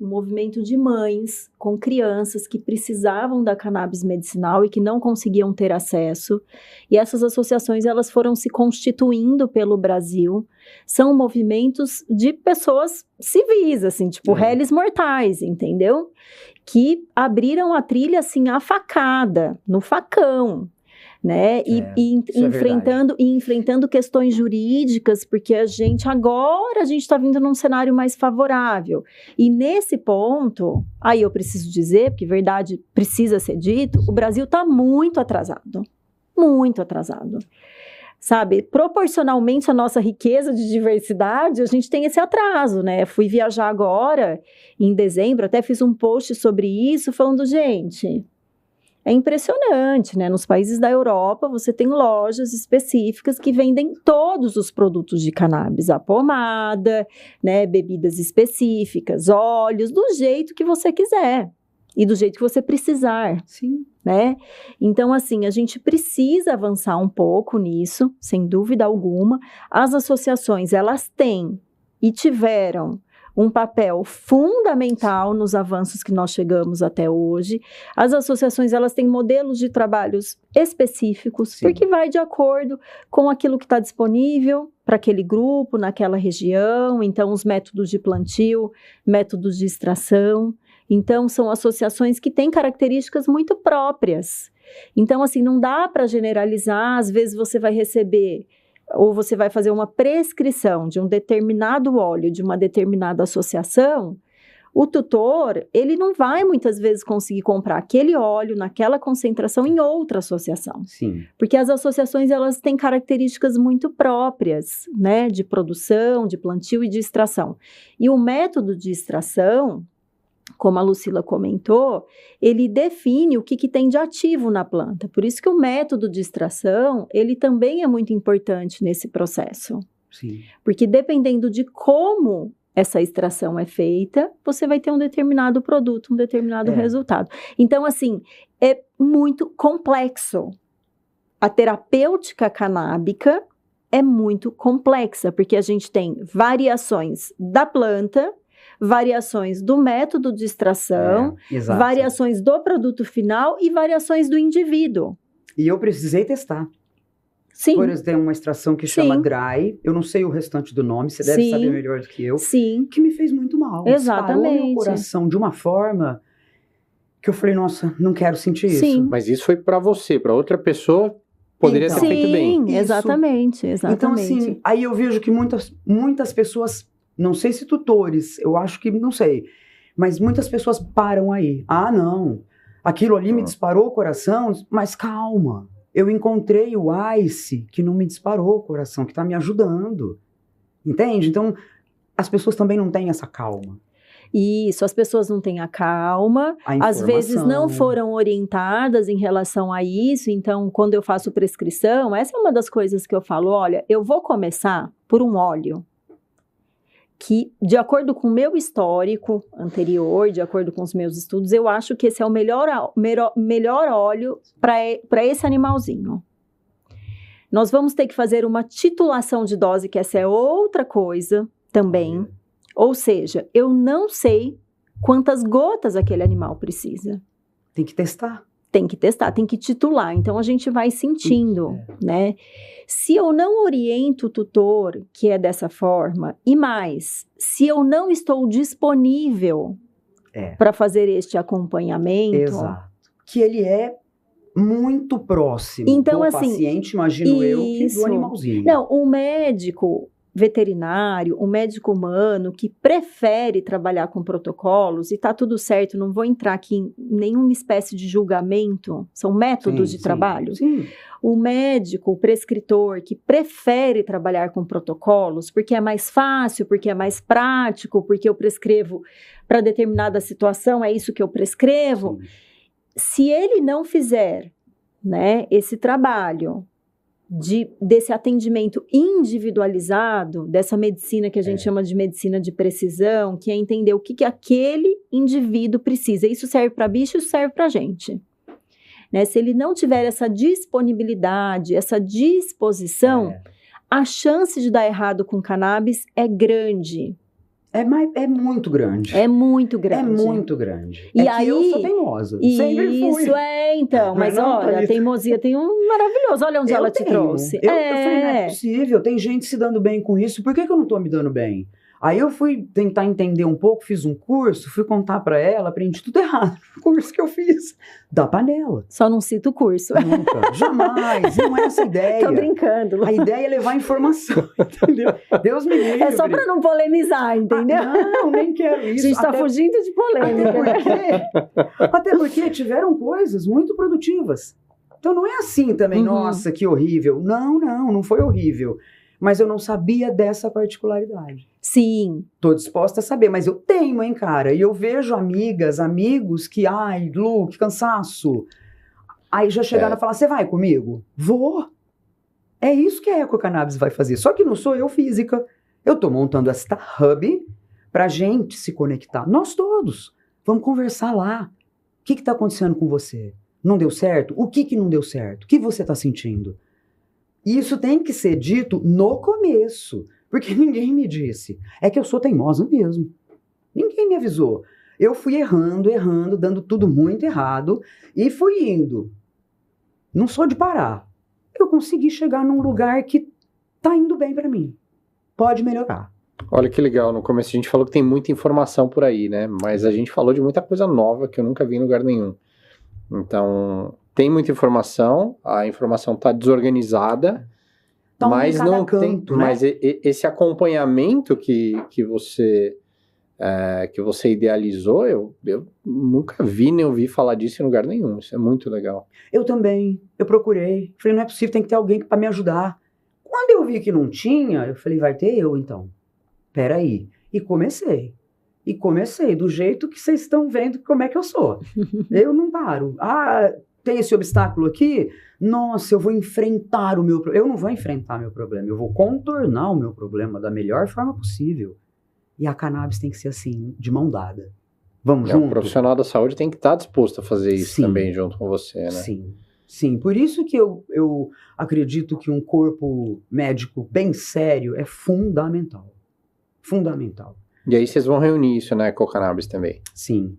S3: Um movimento de mães com crianças que precisavam da cannabis medicinal e que não conseguiam ter acesso. E essas associações, elas foram se constituindo pelo Brasil. São movimentos de pessoas civis, assim, tipo réis mortais, entendeu? Que abriram a trilha, assim, a facada, no facão. Né? E enfrentando questões jurídicas, porque a gente está vindo num cenário mais favorável. E nesse ponto, aí eu preciso dizer, porque verdade precisa ser dito, o Brasil está muito atrasado. Muito atrasado. Sabe, proporcionalmente à nossa riqueza de diversidade, a gente tem esse atraso, né? Fui viajar agora, em dezembro, até fiz um post sobre isso, falando, gente... É impressionante, né? Nos países da Europa, você tem lojas específicas que vendem todos os produtos de cannabis, a pomada, né? Bebidas específicas, óleos, do jeito que você quiser e do jeito que você precisar.
S2: Sim.
S3: Né? Então, assim, a gente precisa avançar um pouco nisso, sem dúvida alguma. As associações, elas têm e tiveram um papel fundamental nos avanços que nós chegamos até hoje. As associações, elas têm modelos de trabalhos específicos,
S2: Sim.
S3: porque vai de acordo com aquilo que está disponível para aquele grupo, naquela região. Então, os métodos de plantio, métodos de extração. Então, são associações que têm características muito próprias. Então, assim, não dá para generalizar. Às vezes você vai receber ou você vai fazer uma prescrição de um determinado óleo de uma determinada associação, o tutor, ele não vai muitas vezes conseguir comprar aquele óleo naquela concentração em outra associação.
S2: Sim.
S3: Porque as associações, elas têm características muito próprias, né, de produção, de plantio e de extração. E o método de extração, como a Lucila comentou, ele define o que tem de ativo na planta. Por isso que o método de extração, ele também é muito importante nesse processo.
S2: Sim.
S3: Porque dependendo de como essa extração é feita, você vai ter um determinado produto, um determinado resultado. Então, assim, é muito complexo. A terapêutica canábica é muito complexa, porque a gente tem variações da planta, variações do método de extração, variações do produto final e variações do indivíduo.
S2: E eu precisei testar.
S3: Sim.
S2: Por exemplo, tem uma extração que chama Dry, eu não sei o restante do nome, você deve saber melhor do que eu.
S3: Sim.
S2: Que me fez muito mal.
S3: Exatamente.
S2: Disparou meu coração de uma forma que eu falei, nossa, não quero sentir isso.
S1: Mas isso foi para você, para outra pessoa poderia ter feito bem.
S3: Sim, exatamente.
S2: Então, assim, aí eu vejo que muitas pessoas, não sei se tutores, eu acho que, não sei, mas muitas pessoas param aí. Ah, não, aquilo ali me disparou o coração, mas calma. Eu encontrei o Ice que não me disparou o coração, que está me ajudando. Entende? Então, as pessoas também não têm essa calma.
S3: Isso, as pessoas não têm a calma, às vezes não foram orientadas em relação a isso. Então, quando eu faço prescrição, essa é uma das coisas que eu falo, olha, eu vou começar por um óleo que, de acordo com o meu histórico anterior, de acordo com os meus estudos, eu acho que esse é o melhor óleo para esse animalzinho. Nós vamos ter que fazer uma titulação de dose, que essa é outra coisa também. Ou seja, eu não sei quantas gotas aquele animal precisa.
S2: Tem que testar.
S3: Tem que testar, tem que titular. Então, a gente vai sentindo, né? Se eu não oriento o tutor, que é dessa forma, e mais, se eu não estou disponível para fazer este acompanhamento...
S2: Exato. Que ele é muito próximo
S3: então,
S2: do
S3: assim,
S2: paciente, imagino eu, que do animalzinho.
S3: Não, o médico veterinário, o médico humano que prefere trabalhar com protocolos, e tá tudo certo, não vou entrar aqui em nenhuma espécie de julgamento, são métodos de trabalho.
S2: Sim.
S3: O médico, o prescritor que prefere trabalhar com protocolos, porque é mais fácil, porque é mais prático, porque eu prescrevo para determinada situação, é isso que eu prescrevo. Sim. Se ele não fizer, né, esse trabalho desse atendimento individualizado, dessa medicina que a gente chama de medicina de precisão, que é entender o que aquele indivíduo precisa. Isso serve para bicho, isso serve para gente. Né? Se ele não tiver essa disponibilidade, essa disposição, a chance de dar errado com cannabis é grande.
S2: É muito grande.
S3: É muito grande.
S2: É muito grande.
S3: E aí,
S2: eu sou teimosa. Sempre fui.
S3: Isso então. Mas olha, a teimosia tem um maravilhoso. Olha onde ela te trouxe.
S2: Eu falei, não é possível. Tem gente se dando bem com isso. Por que eu não tô me dando bem? Aí eu fui tentar entender um pouco, fiz um curso, fui contar pra ela, aprendi tudo errado. O curso que eu fiz da panela.
S3: Só não cita o curso.
S2: Nunca, jamais, não é essa a ideia.
S3: Tô brincando.
S2: A ideia é levar informação, entendeu? Deus me livre.
S3: É só pra não polemizar, entendeu?
S2: Não, nem quero isso.
S3: A gente tá fugindo de polêmica.
S2: Até porque tiveram coisas muito produtivas. Então não é assim também, nossa, que horrível. Não foi horrível. Mas eu não sabia dessa particularidade.
S3: Sim.
S2: Tô disposta a saber, mas eu teimo, hein, cara? E eu vejo amigas, amigos que, ai, Lu, que cansaço. Aí já chegaram a falar, você vai comigo? Vou. É isso que a Ecocannabis vai fazer. Só que não sou eu física. Eu tô montando esta hub pra gente se conectar. Nós todos. Vamos conversar lá. O que tá acontecendo com você? Não deu certo? O que não deu certo? O que você tá sentindo? E isso tem que ser dito no começo, porque ninguém me disse. É que eu sou teimosa mesmo. Ninguém me avisou. Eu fui errando, dando tudo muito errado e fui indo. Não sou de parar. Eu consegui chegar num lugar que tá indo bem pra mim. Pode melhorar.
S1: Olha que legal, no começo a gente falou que tem muita informação por aí, né? Mas a gente falou de muita coisa nova que eu nunca vi em lugar nenhum. Então, tem muita informação, a informação tá desorganizada,
S2: Tá um em
S1: mas
S2: cada
S1: não tem,
S2: canto, né?
S1: mas esse acompanhamento que você idealizou, eu nunca vi nem ouvi falar disso em lugar nenhum. Isso é muito legal.
S2: Eu também. Eu procurei. Falei, não é possível, tem que ter alguém pra me ajudar. Quando eu vi que não tinha, eu falei, vai ter eu então. Peraí. E comecei. Do jeito que vocês estão vendo como é que eu sou. Eu não paro. Ah, tem esse obstáculo aqui? Nossa, eu vou enfrentar o meu problema. Eu não vou enfrentar meu problema, eu vou contornar o meu problema da melhor forma possível. E a cannabis tem que ser assim, de mão dada. Vamos junto?
S1: O profissional da saúde tem que estar disposto a fazer isso
S2: Sim.
S1: também junto com você, né?
S2: Sim, sim. Por isso que eu acredito que um corpo médico bem sério é fundamental. Fundamental.
S1: E aí vocês vão reunir isso, né, com o cannabis também.
S2: Sim.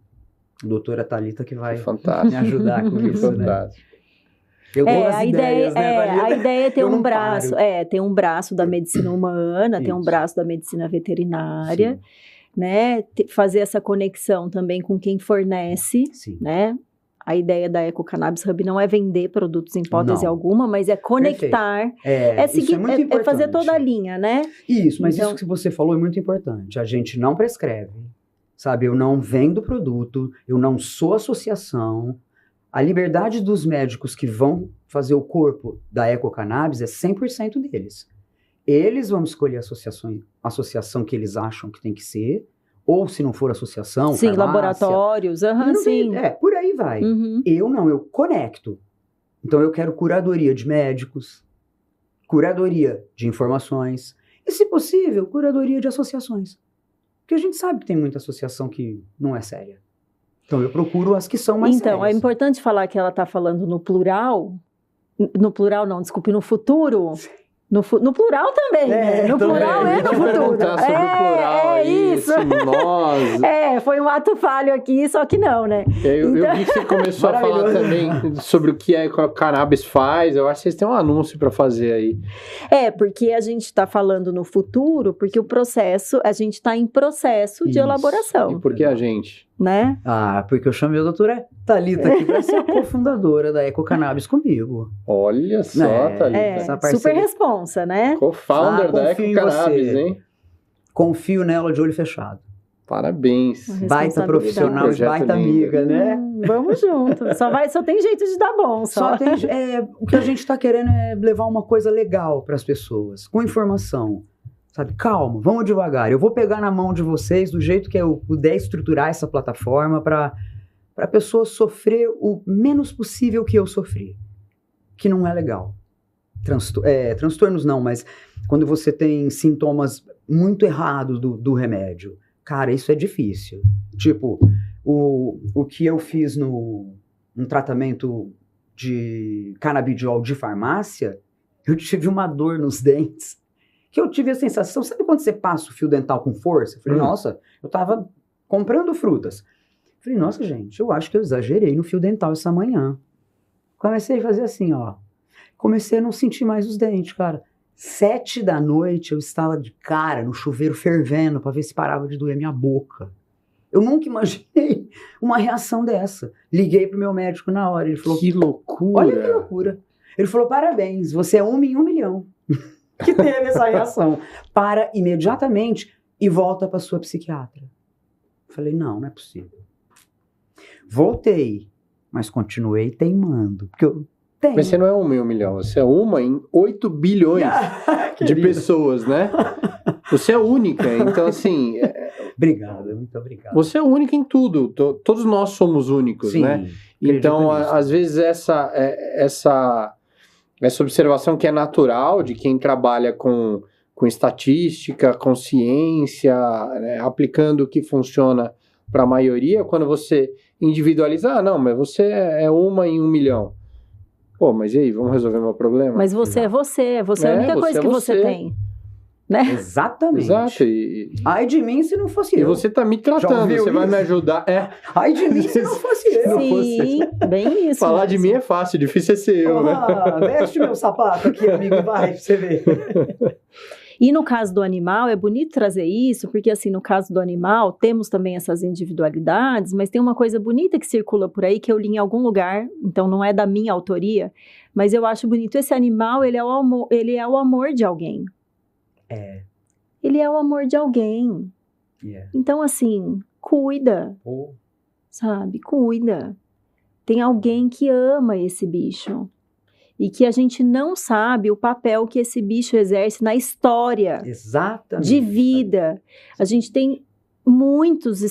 S2: A doutora Thalita que vai
S1: Fantástico.
S2: me ajudar com isso, né?
S1: Fantástico.
S2: Eu dou as
S3: a
S2: ideias, né, Thalita?
S3: a ideia é ter
S2: Eu
S3: um
S2: não
S3: braço,
S2: paro.
S3: tem um braço da medicina humana, tem um
S2: Isso.
S3: braço da medicina veterinária,
S2: Sim.
S3: né? Fazer essa conexão também com quem fornece,
S2: Sim.
S3: né? A ideia da Eco Cannabis Hub não é vender produtos em hipótese
S2: Não.
S3: alguma, mas é conectar,
S2: Isso
S3: seguir,
S2: é muito importante.
S3: fazer toda a linha, né?
S2: Isso, mas
S3: Então-
S2: isso que você falou é muito importante. A gente não prescreve, sabe? Eu não vendo produto, eu não sou associação. A liberdade dos médicos que vão fazer o corpo da Ecocannabis é 100% deles. Eles vão escolher a associação que eles acham que tem que ser, ou se não for associação,
S3: Sim,
S2: farmácia,
S3: laboratórios,
S2: não
S3: sim.
S2: tem- por aí vai.
S3: Uhum.
S2: Eu conecto. Então eu quero curadoria de médicos, curadoria de informações e, se possível, curadoria de associações. Porque a gente sabe que tem muita associação que não é séria. Então eu procuro as que são mais
S3: Então, é
S2: sérias.
S3: importante falar que ela está falando no plural. No plural não, desculpe, no futuro. No plural também, né? No
S2: também.
S3: plural
S1: Eu
S3: é
S1: ia
S3: no
S1: te
S3: futuro.
S1: perguntar sobre o plural.
S3: Isso.
S1: Nós.
S3: Foi um ato falho aqui, só que não, né?
S1: Eu
S3: Então-
S1: vi que você começou a falar
S2: Maravilhoso.
S1: também sobre o que a cannabis faz. Eu acho que vocês têm um anúncio para fazer aí.
S3: Porque a gente está falando no futuro, porque a gente está em processo de
S2: Isso.
S3: elaboração,
S1: E por que a gente?
S3: né?
S2: Porque eu chamei a doutora Thalita aqui para ser a cofundadora da Ecocannabis comigo.
S1: Olha só, Thalita.
S2: Essa
S3: Super
S2: parceria-
S3: responsa, né?
S1: Co-founder da
S2: confio em
S1: Ecocannabis,
S2: você.
S1: hein?
S2: Confio nela de olho fechado.
S1: Parabéns.
S3: Uma
S2: Baita
S3: responsabilidade.
S2: profissional e
S1: Projeto
S2: baita
S1: lindo.
S2: amiga, né?
S3: Vamos junto. Só tem jeito de dar bom, só.
S2: O que a gente está querendo é levar uma coisa legal para as pessoas, com informação. Sabe, calma, vamos devagar. Eu vou pegar na mão de vocês do jeito que eu puder estruturar essa plataforma para a pessoa sofrer o menos possível que eu sofri, que não é legal. Transtornos não, mas quando você tem sintomas muito errados do remédio, cara, isso é difícil. Tipo, o que eu fiz num tratamento de canabidiol de farmácia, eu tive uma dor nos dentes, que eu tive a sensação, sabe quando você passa o fio dental com força? Eu falei, nossa, eu tava comprando frutas. Eu falei, nossa, gente, eu acho que eu exagerei no fio dental essa manhã. Comecei a fazer assim, ó. Comecei a não sentir mais os dentes, cara. 7 da noite eu estava de cara no chuveiro fervendo para ver se parava de doer minha boca. Eu nunca imaginei uma reação dessa. Liguei pro meu médico na hora, ele falou,
S1: Que loucura.
S2: olha que loucura. Ele falou, parabéns, você é uma em 1 milhão que teve essa reação. Para imediatamente e volta para sua psiquiatra. Falei, não é possível. Voltei, mas continuei teimando, porque eu tenho.
S1: Mas você não é uma em 1 milhão, você é uma em 8 bilhões de
S2: Querida.
S1: pessoas, né? Você é única, então assim,
S2: Obrigado, muito obrigado.
S1: você é única em tudo. Todos nós somos únicos,
S2: Sim,
S1: né? Então,
S2: acredito nisso.
S1: às vezes essa observação que é natural de quem trabalha com estatística, com ciência, né, aplicando o que funciona para a maioria, quando você individualiza, não, mas você é uma em 1 milhão. Pô, mas e aí, vamos resolver meu problema?
S3: Mas você é você. Você é a única
S1: você
S3: coisa
S1: é
S3: que você
S1: você.
S3: tem. né?
S2: Exatamente.
S1: Exato.
S2: Ai de mim se não fosse
S1: E
S2: eu.
S1: você tá me tratando,
S2: ouviu
S1: você vai
S2: isso?
S1: me ajudar.
S2: Ai de mim se não fosse eu.
S3: Sim, bem isso.
S1: Falar de mim é fácil, difícil é ser eu, né?
S2: Veste meu sapato aqui, amigo, vai pra você ver.
S3: E no caso do animal, é bonito trazer isso, porque assim, no caso do animal, temos também essas individualidades, mas tem uma coisa bonita que circula por aí, que eu li em algum lugar, então não é da minha autoria, mas eu acho bonito. Esse animal, ele é o amor de alguém. Ele é o amor de alguém.
S2: Yeah.
S3: Então, assim, cuida, sabe? Cuida. Tem alguém que ama esse bicho. E que a gente não sabe o papel que esse bicho exerce na história
S2: Exatamente.
S3: de vida. A gente tem muitas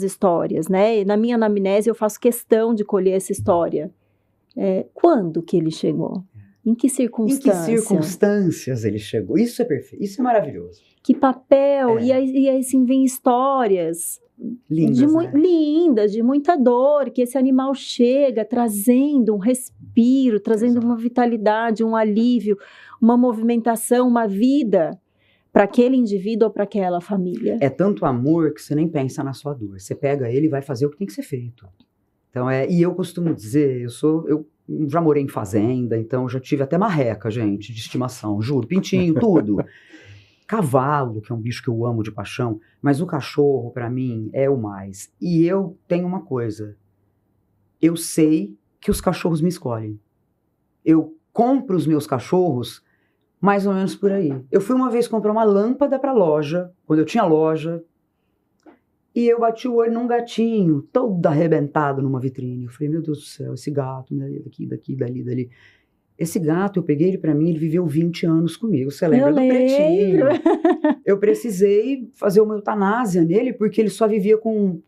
S3: histórias, né? Na minha anamnese eu faço questão de colher essa história. Quando que ele chegou? Em que circunstâncias?
S2: Em que circunstâncias ele chegou? Isso é perfeito, isso é maravilhoso.
S3: Que papel? E aí assim, vem histórias lindas, de muita dor, que esse animal chega trazendo um respiro, trazendo uma vitalidade, um alívio, uma movimentação, uma vida para aquele indivíduo ou para aquela família.
S2: É tanto amor que você nem pensa na sua dor. Você pega ele e vai fazer o que tem que ser feito. Então, e eu costumo dizer, eu já morei em fazenda, então eu já tive até marreca, gente, de estimação, juro, pintinho, tudo. Cavalo, que é um bicho que eu amo de paixão, mas o cachorro, para mim, é o mais. E eu tenho uma coisa, eu sei que os cachorros me escolhem. Eu compro os meus cachorros mais ou menos por aí. Eu fui uma vez comprar uma lâmpada pra loja, quando eu tinha loja, e eu bati o olho num gatinho, todo arrebentado numa vitrine. Eu falei, meu Deus do céu, esse gato, daqui, dali. Esse gato, eu peguei ele pra mim, ele viveu 20 anos comigo. Você lembra do pretinho? Eu precisei fazer uma eutanásia nele, porque ele só vivia com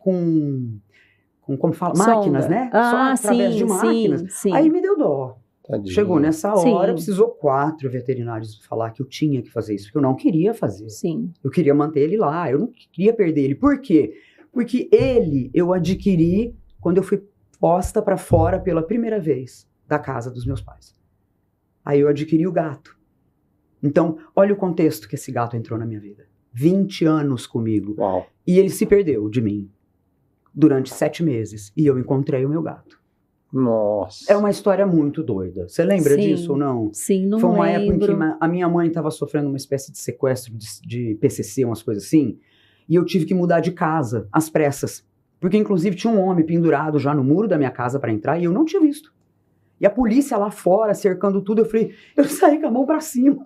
S2: como fala? Máquinas, né? Só através de máquinas.
S3: Sim.
S2: Aí me deu dó.
S1: Tadinho.
S2: Chegou nessa hora,
S3: Sim.
S2: precisou 4 veterinários falar que eu tinha que fazer isso, porque eu não queria fazer.
S3: Sim.
S2: Eu queria manter ele lá, eu não queria perder ele. Por quê? Porque ele eu adquiri quando eu fui posta pra fora pela primeira vez da casa dos meus pais. Aí eu adquiri o gato. Então, olha o contexto que esse gato entrou na minha vida. 20 anos comigo.
S1: Uau.
S2: E ele se perdeu de mim durante 7 meses. E eu encontrei o meu gato.
S1: Nossa.
S2: É uma história muito doida. Você lembra
S3: Sim.
S2: disso ou não?
S3: Sim, não
S2: Foi uma
S3: lembro.
S2: época em que a minha mãe estava sofrendo uma espécie de sequestro de PCC, umas coisas assim. E eu tive que mudar de casa, às pressas. Porque, inclusive, tinha um homem pendurado já no muro da minha casa para entrar e eu não tinha visto. E a polícia lá fora, cercando tudo, eu saí com a mão pra cima.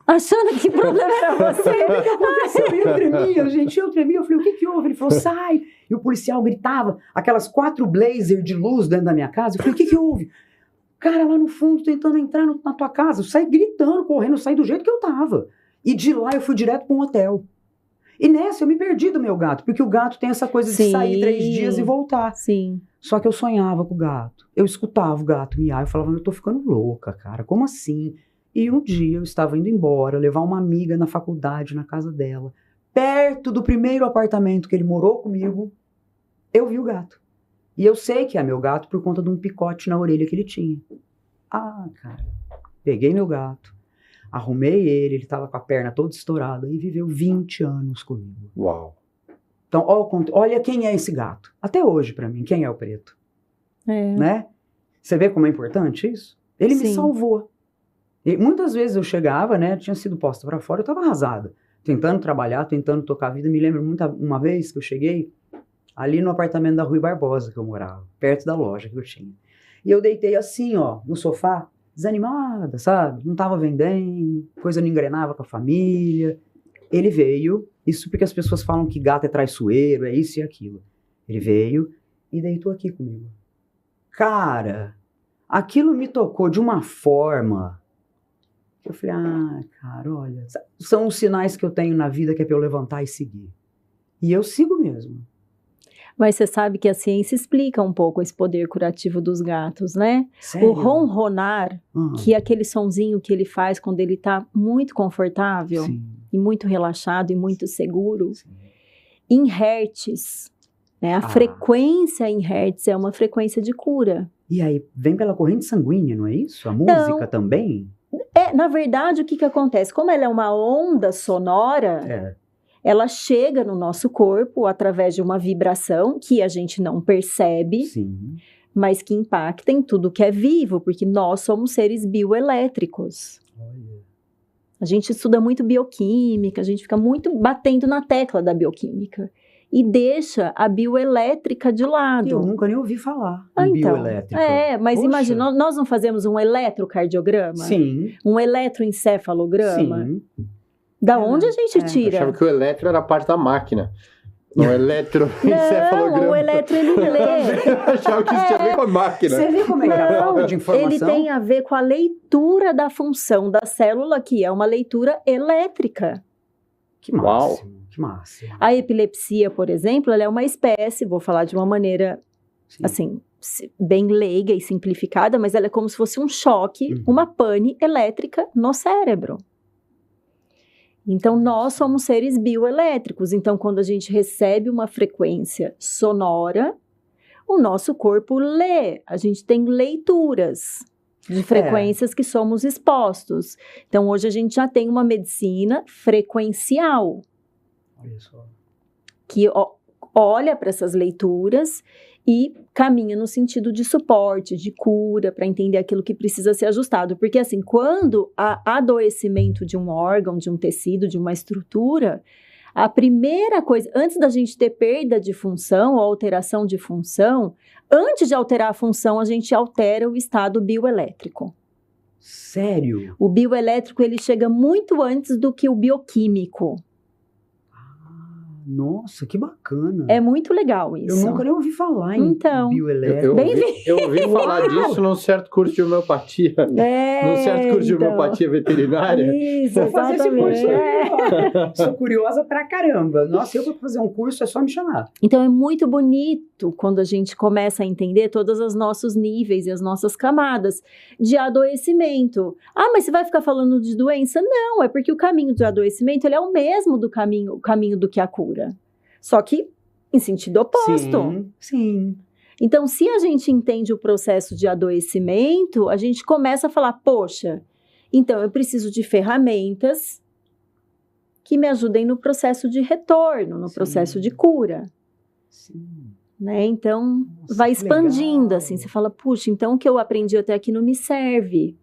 S3: Achando que o problema era você.
S2: O que aconteceu? Eu tremia, gente, eu falei, o que houve? Ele falou, sai. E o policial gritava, aquelas 4 blazers de luz dentro da minha casa. Eu falei, o que houve? Cara, lá no fundo, tentando entrar na tua casa. Eu saí gritando, correndo, eu saí do jeito que eu tava. E de lá eu fui direto pra um hotel. E nessa eu me perdi do meu gato, porque o gato tem essa coisa de sair 3 dias e voltar.
S3: Sim.
S2: Só que eu sonhava com o gato. Eu escutava o gato miar, eu falava, eu tô ficando louca, cara, como assim? E um dia eu estava indo embora, levar uma amiga na faculdade, na casa dela. Perto do primeiro apartamento que ele morou comigo, eu vi o gato. E eu sei que é meu gato por conta de um picote na orelha que ele tinha. Ah, cara, peguei meu gato, arrumei ele tava com a perna toda estourada e viveu 20 anos comigo.
S1: Uau.
S2: Então, olha quem é esse gato. Até hoje, pra mim, quem é o Preto? Né? Você vê como é importante isso? Ele me salvou. E muitas vezes eu chegava, né? Tinha sido posta pra fora, eu tava arrasada. Tentando trabalhar, tentando tocar a vida. Me lembro uma vez que eu cheguei ali no apartamento da Rui Barbosa que eu morava, perto da loja que eu tinha. E eu deitei assim, ó, no sofá, desanimada, sabe? Não tava vendendo, coisa não engrenava com a família. Ele veio, isso porque as pessoas falam que gato é traiçoeiro, é isso e aquilo. Ele veio e deitou aqui comigo. Cara, aquilo me tocou de uma forma que eu falei, cara, olha, são os sinais que eu tenho na vida que é pra eu levantar e seguir. E eu sigo mesmo.
S3: Mas você sabe que a ciência explica um pouco esse poder curativo dos gatos, né?
S2: Sério?
S3: O ronronar, que é aquele sonzinho que ele faz quando ele tá muito confortável,
S2: Sim.
S3: e muito relaxado e muito seguro,
S2: Sim.
S3: em hertz, né? A frequência em hertz é uma frequência de cura.
S2: E aí, vem pela corrente sanguínea, não é isso? A música também?
S3: Na verdade, o que acontece? Como ela é uma onda sonora, ela chega no nosso corpo através de uma vibração que a gente não percebe,
S2: Sim.
S3: mas que impacta em tudo que é vivo, porque nós somos seres bioelétricos.
S2: Olha.
S3: A gente estuda muito bioquímica, a gente fica muito batendo na tecla da bioquímica e deixa a bioelétrica de lado.
S2: Eu nunca nem ouvi falar em
S3: Então,
S2: bioelétrica.
S3: mas
S2: Poxa.
S3: imagina, nós não fazemos um eletrocardiograma?
S2: Sim.
S3: Um eletroencefalograma?
S2: Sim.
S3: Da onde a gente
S1: Eu
S3: tira?
S1: achava que o eletro era parte da máquina. O eletroencefalograma.
S3: Não, o eletro ele lê.
S1: Eu achava que isso tinha a ver com a máquina.
S2: Você vê como é que é a falta de informação?
S3: Ele tem a ver com a leitura da função da célula, que é uma leitura elétrica.
S2: Que máximo, que máximo.
S3: A epilepsia, por exemplo, ela é uma espécie, vou falar de uma maneira,
S2: Sim.
S3: assim, bem leiga e simplificada, mas ela é como se fosse um choque, uma pane elétrica no cérebro. Então, nós somos seres bioelétricos. Então, quando a gente recebe uma frequência sonora, o nosso corpo lê. A gente tem leituras de frequências que somos expostos. Então, hoje a gente já tem uma medicina frequencial.
S2: Olha só.
S3: Que olha para essas leituras e caminha no sentido de suporte, de cura, para entender aquilo que precisa ser ajustado. Porque, assim, quando há adoecimento de um órgão, de um tecido, de uma estrutura, a primeira coisa, antes da gente ter perda de função ou alteração de função, antes de alterar a função, a gente altera o estado bioelétrico.
S2: Sério?
S3: O bioelétrico, ele chega muito antes do que o bioquímico.
S2: Nossa, que bacana.
S3: É muito legal isso.
S2: Eu nunca nem ouvi falar em bioelétrico.
S1: Eu ouvi falar disso num certo curso de homeopatia. Num certo curso de homeopatia veterinária.
S3: Isso,
S2: Vou fazer esse curso
S3: exatamente.
S2: aí. Sou curiosa pra caramba. Nossa, eu vou fazer um curso, é só me chamar.
S3: Então é muito bonito quando a gente começa a entender todos os nossos níveis e as nossas camadas de adoecimento. Ah, mas você vai ficar falando de doença? Não, é porque o caminho de adoecimento ele é o mesmo do caminho do que a cura. Só que em sentido oposto.
S2: Sim.
S3: Então, se a gente entende o processo de adoecimento, a gente começa a falar, poxa, então eu preciso de ferramentas que me ajudem no processo de retorno, no processo de cura.
S2: Sim.
S3: Né? Então,
S2: Nossa,
S3: vai
S2: que
S3: expandindo,
S2: legal.
S3: assim, você fala, puxa, então o que eu aprendi até aqui não me serve.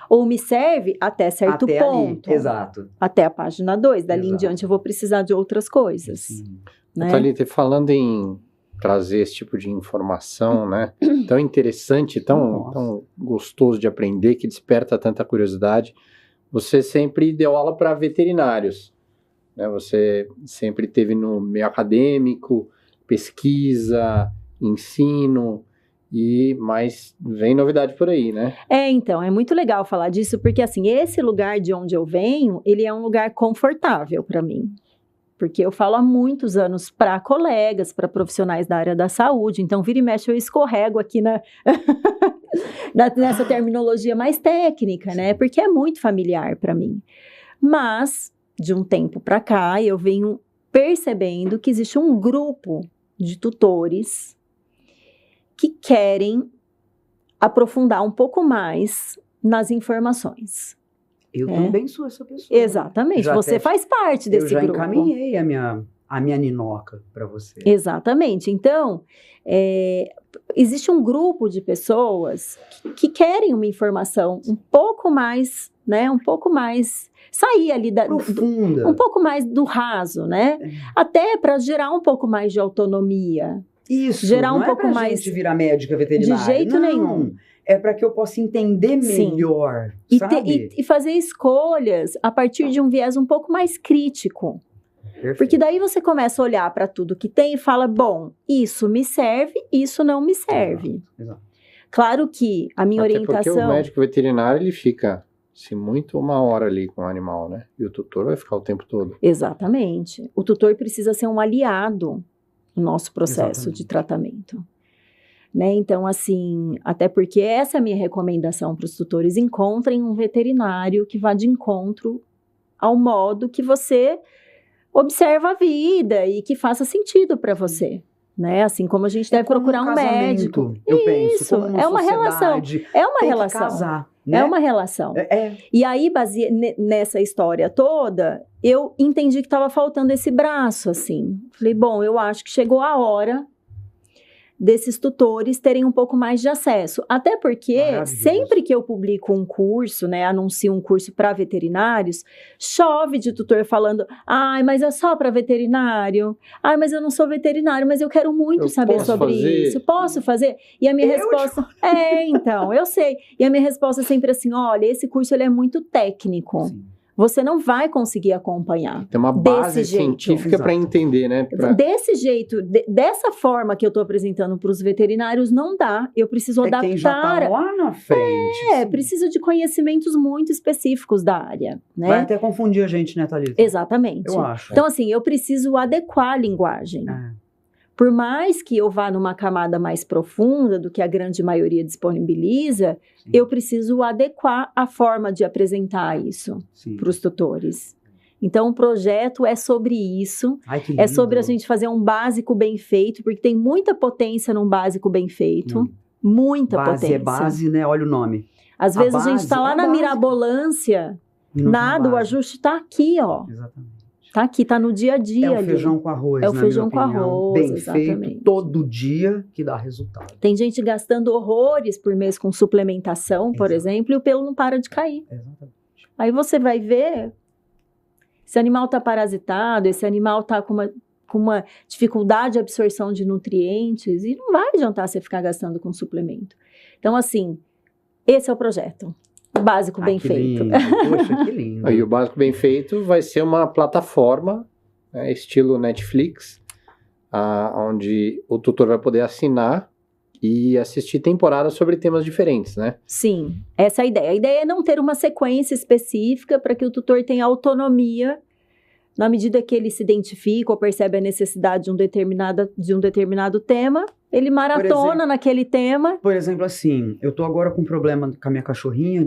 S3: Ou me serve até certo
S2: Até
S3: ponto.
S2: ali, exato.
S3: Até a página 2, dali em
S2: Exato.
S3: diante eu vou precisar de outras coisas.
S2: Sim.
S3: Né?
S1: Thalita, falando em trazer esse tipo de informação, né? Tão interessante, tão gostoso de aprender, que desperta tanta curiosidade. Você sempre deu aula para veterinários, né? Você sempre teve no meio acadêmico, pesquisa, ensino, mas vem novidade por aí, né?
S3: Então, é muito legal falar disso, porque assim, esse lugar de onde eu venho, ele é um lugar confortável para mim. Porque eu falo há muitos anos para colegas, para profissionais da área da saúde, então vira e mexe eu escorrego aqui nessa terminologia mais técnica, né? Porque é muito familiar para mim. Mas, de um tempo para cá, eu venho percebendo que existe um grupo de tutores que querem aprofundar um pouco mais nas informações.
S2: Eu também sou essa pessoa.
S3: Exatamente, você faz parte desse grupo.
S2: Eu já encaminhei a minha ninoca para você.
S3: Exatamente, então, existe um grupo de pessoas que querem uma informação um pouco mais, né, sair ali
S2: profunda.
S3: Um pouco mais do raso, né, até para gerar um pouco mais de autonomia.
S2: Isso,
S3: gerar
S2: não
S3: pouco
S2: é pra
S3: mais
S2: gente virar médica veterinária.
S3: De jeito nenhum.
S2: É para que eu possa entender melhor, sabe?
S3: E fazer escolhas a partir de um viés um pouco mais crítico.
S2: Perfeito.
S3: Porque daí você começa a olhar para tudo que tem e fala, bom, isso me serve, isso não me serve.
S2: Exato.
S3: Claro que a minha orientação...
S1: Porque o médico veterinário, ele fica, se muito, 1 hora ali com o animal, né? E o tutor vai ficar o tempo todo.
S3: Exatamente. O tutor precisa ser um aliado no nosso processo de tratamento. Né? Então, assim, até porque essa é a minha recomendação para os tutores, encontrem um veterinário que vá de encontro ao modo que você observa a vida e que faça sentido para você, né? Assim como a gente deve procurar um médico.
S2: Eu penso,
S3: Isso,
S2: como
S3: é uma relação. É uma
S2: tem
S3: relação.
S2: Que casar. né?
S3: É uma relação. E aí, nessa história toda, eu entendi que estava faltando esse braço, assim. Falei, bom, eu acho que chegou a hora desses tutores terem um pouco mais de acesso. Até porque, sempre que eu publico um curso, né, anuncio um curso para veterinários, chove de tutor falando, ai, mas é só para veterinário. Ai, mas eu não sou veterinário, mas eu quero muito saber sobre isso. Posso fazer? E a minha resposta... então, eu sei. E a minha resposta é sempre assim, olha, esse curso ele é muito técnico. Sim. Você não vai conseguir acompanhar.
S1: Tem uma base científica para entender, né?
S3: Desse jeito, dessa forma que eu estou apresentando para os veterinários, não dá. Eu preciso adaptar.
S2: Quem já tá lá na frente.
S3: Preciso de conhecimentos muito específicos da área, né?
S2: Vai até confundir a gente, né, Thalita?
S3: Exatamente.
S2: Eu acho.
S3: Então, assim, eu preciso adequar a linguagem. Por mais que eu vá numa camada mais profunda do que a grande maioria disponibiliza, eu preciso adequar a forma de apresentar isso para os tutores. Então, o projeto é sobre isso.
S2: Ai, que lindo.
S3: É sobre a gente fazer um básico bem feito, porque tem muita potência num básico bem feito. Muita potência.
S2: Base, né? Olha o nome.
S3: Às vezes a gente está lá na mirabolância, nada, o ajuste está aqui, ó.
S2: Exatamente.
S3: Tá aqui, tá no dia a dia.
S2: É o feijão com arroz,
S3: É o feijão com arroz,
S2: bem
S3: exatamente.
S2: feito todo dia que dá resultado.
S3: Tem gente gastando horrores por mês com suplementação, por exemplo, e o pelo não para de cair.
S2: Exatamente.
S3: Aí você vai ver, esse animal tá parasitado, esse animal tá com uma dificuldade de absorção de nutrientes, e não vai adiantar você ficar gastando com suplemento. Então, assim, esse é o projeto. O básico bem feito.
S2: Lindo. Poxa, que lindo.
S1: E o básico bem feito vai ser uma plataforma, né, estilo Netflix, onde o tutor vai poder assinar e assistir temporadas sobre temas diferentes, né?
S3: Sim, essa é a ideia. A ideia é não ter uma sequência específica para que o tutor tenha autonomia na medida que ele se identifica ou percebe a necessidade de um determinado tema, ele maratona naquele tema.
S2: Por exemplo, assim, eu tô agora com um problema com a minha cachorrinha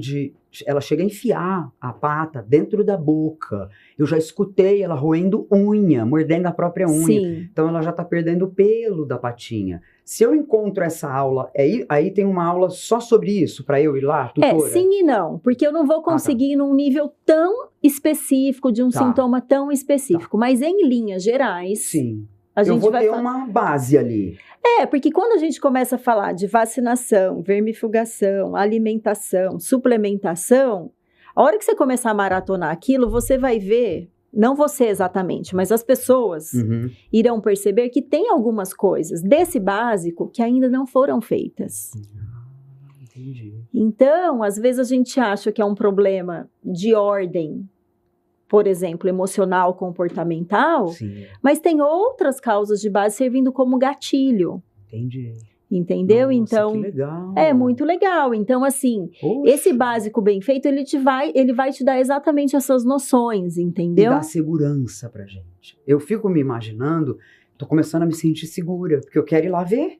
S2: ela chega a enfiar a pata dentro da boca. Eu já escutei ela roendo unha, mordendo a própria unha.
S3: Sim.
S2: Então ela já tá perdendo o pelo da patinha. Se eu encontro essa aula, aí tem uma aula só sobre isso, para eu ir lá, tutora?
S3: Sim e não, porque eu não vou conseguir ir num nível tão específico, de um sintoma tão específico, mas em linhas gerais...
S2: Sim.
S3: A gente
S2: eu vou ter uma base ali.
S3: Porque quando a gente começa a falar de vacinação, vermifugação, alimentação, suplementação, a hora que você começar a maratonar aquilo, você vai ver, não você exatamente, mas as pessoas irão perceber que tem algumas coisas desse básico que ainda não foram feitas.
S2: Entendi.
S3: Então, às vezes a gente acha que é um problema de ordem, por exemplo, emocional, comportamental, mas tem outras causas de base servindo como gatilho.
S2: Entendi.
S3: Entendeu?
S2: Nossa,
S3: então,
S2: que legal.
S3: É muito legal. Então, assim, esse básico bem feito, ele vai te dar exatamente essas noções, entendeu?
S2: E dá segurança pra gente. Eu fico me imaginando, tô começando a me sentir segura, porque eu quero ir lá ver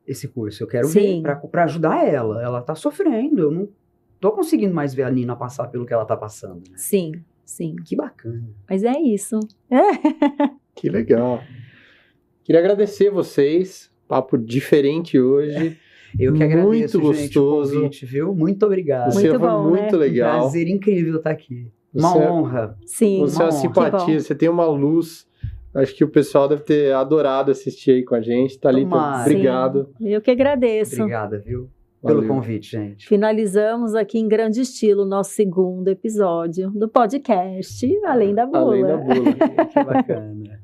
S2: esse curso, eu quero ver pra ajudar ela. Ela tá sofrendo, eu não tô conseguindo mais ver a Nina passar pelo que ela tá passando. Né?
S3: Sim.
S2: Que bacana.
S3: Mas é isso.
S1: Que legal. Queria agradecer vocês. Papo diferente hoje.
S2: Eu que agradeço,
S1: muito gostoso.
S2: O convite, viu? Muito obrigado.
S1: Você
S3: muito
S1: foi
S3: bom,
S1: muito
S3: né?
S1: legal.
S2: Um prazer incrível estar aqui. Uma honra.
S3: Sim.
S1: Você é uma simpatia, você tem uma luz. Acho que o pessoal deve ter adorado assistir aí com a gente. Thalita, obrigado.
S3: Sim. Eu que agradeço.
S2: Obrigada, viu? Pelo convite, gente.
S3: Finalizamos aqui em grande estilo o nosso segundo episódio do podcast Além da Bula.
S1: Além da Bula.
S2: Que bacana.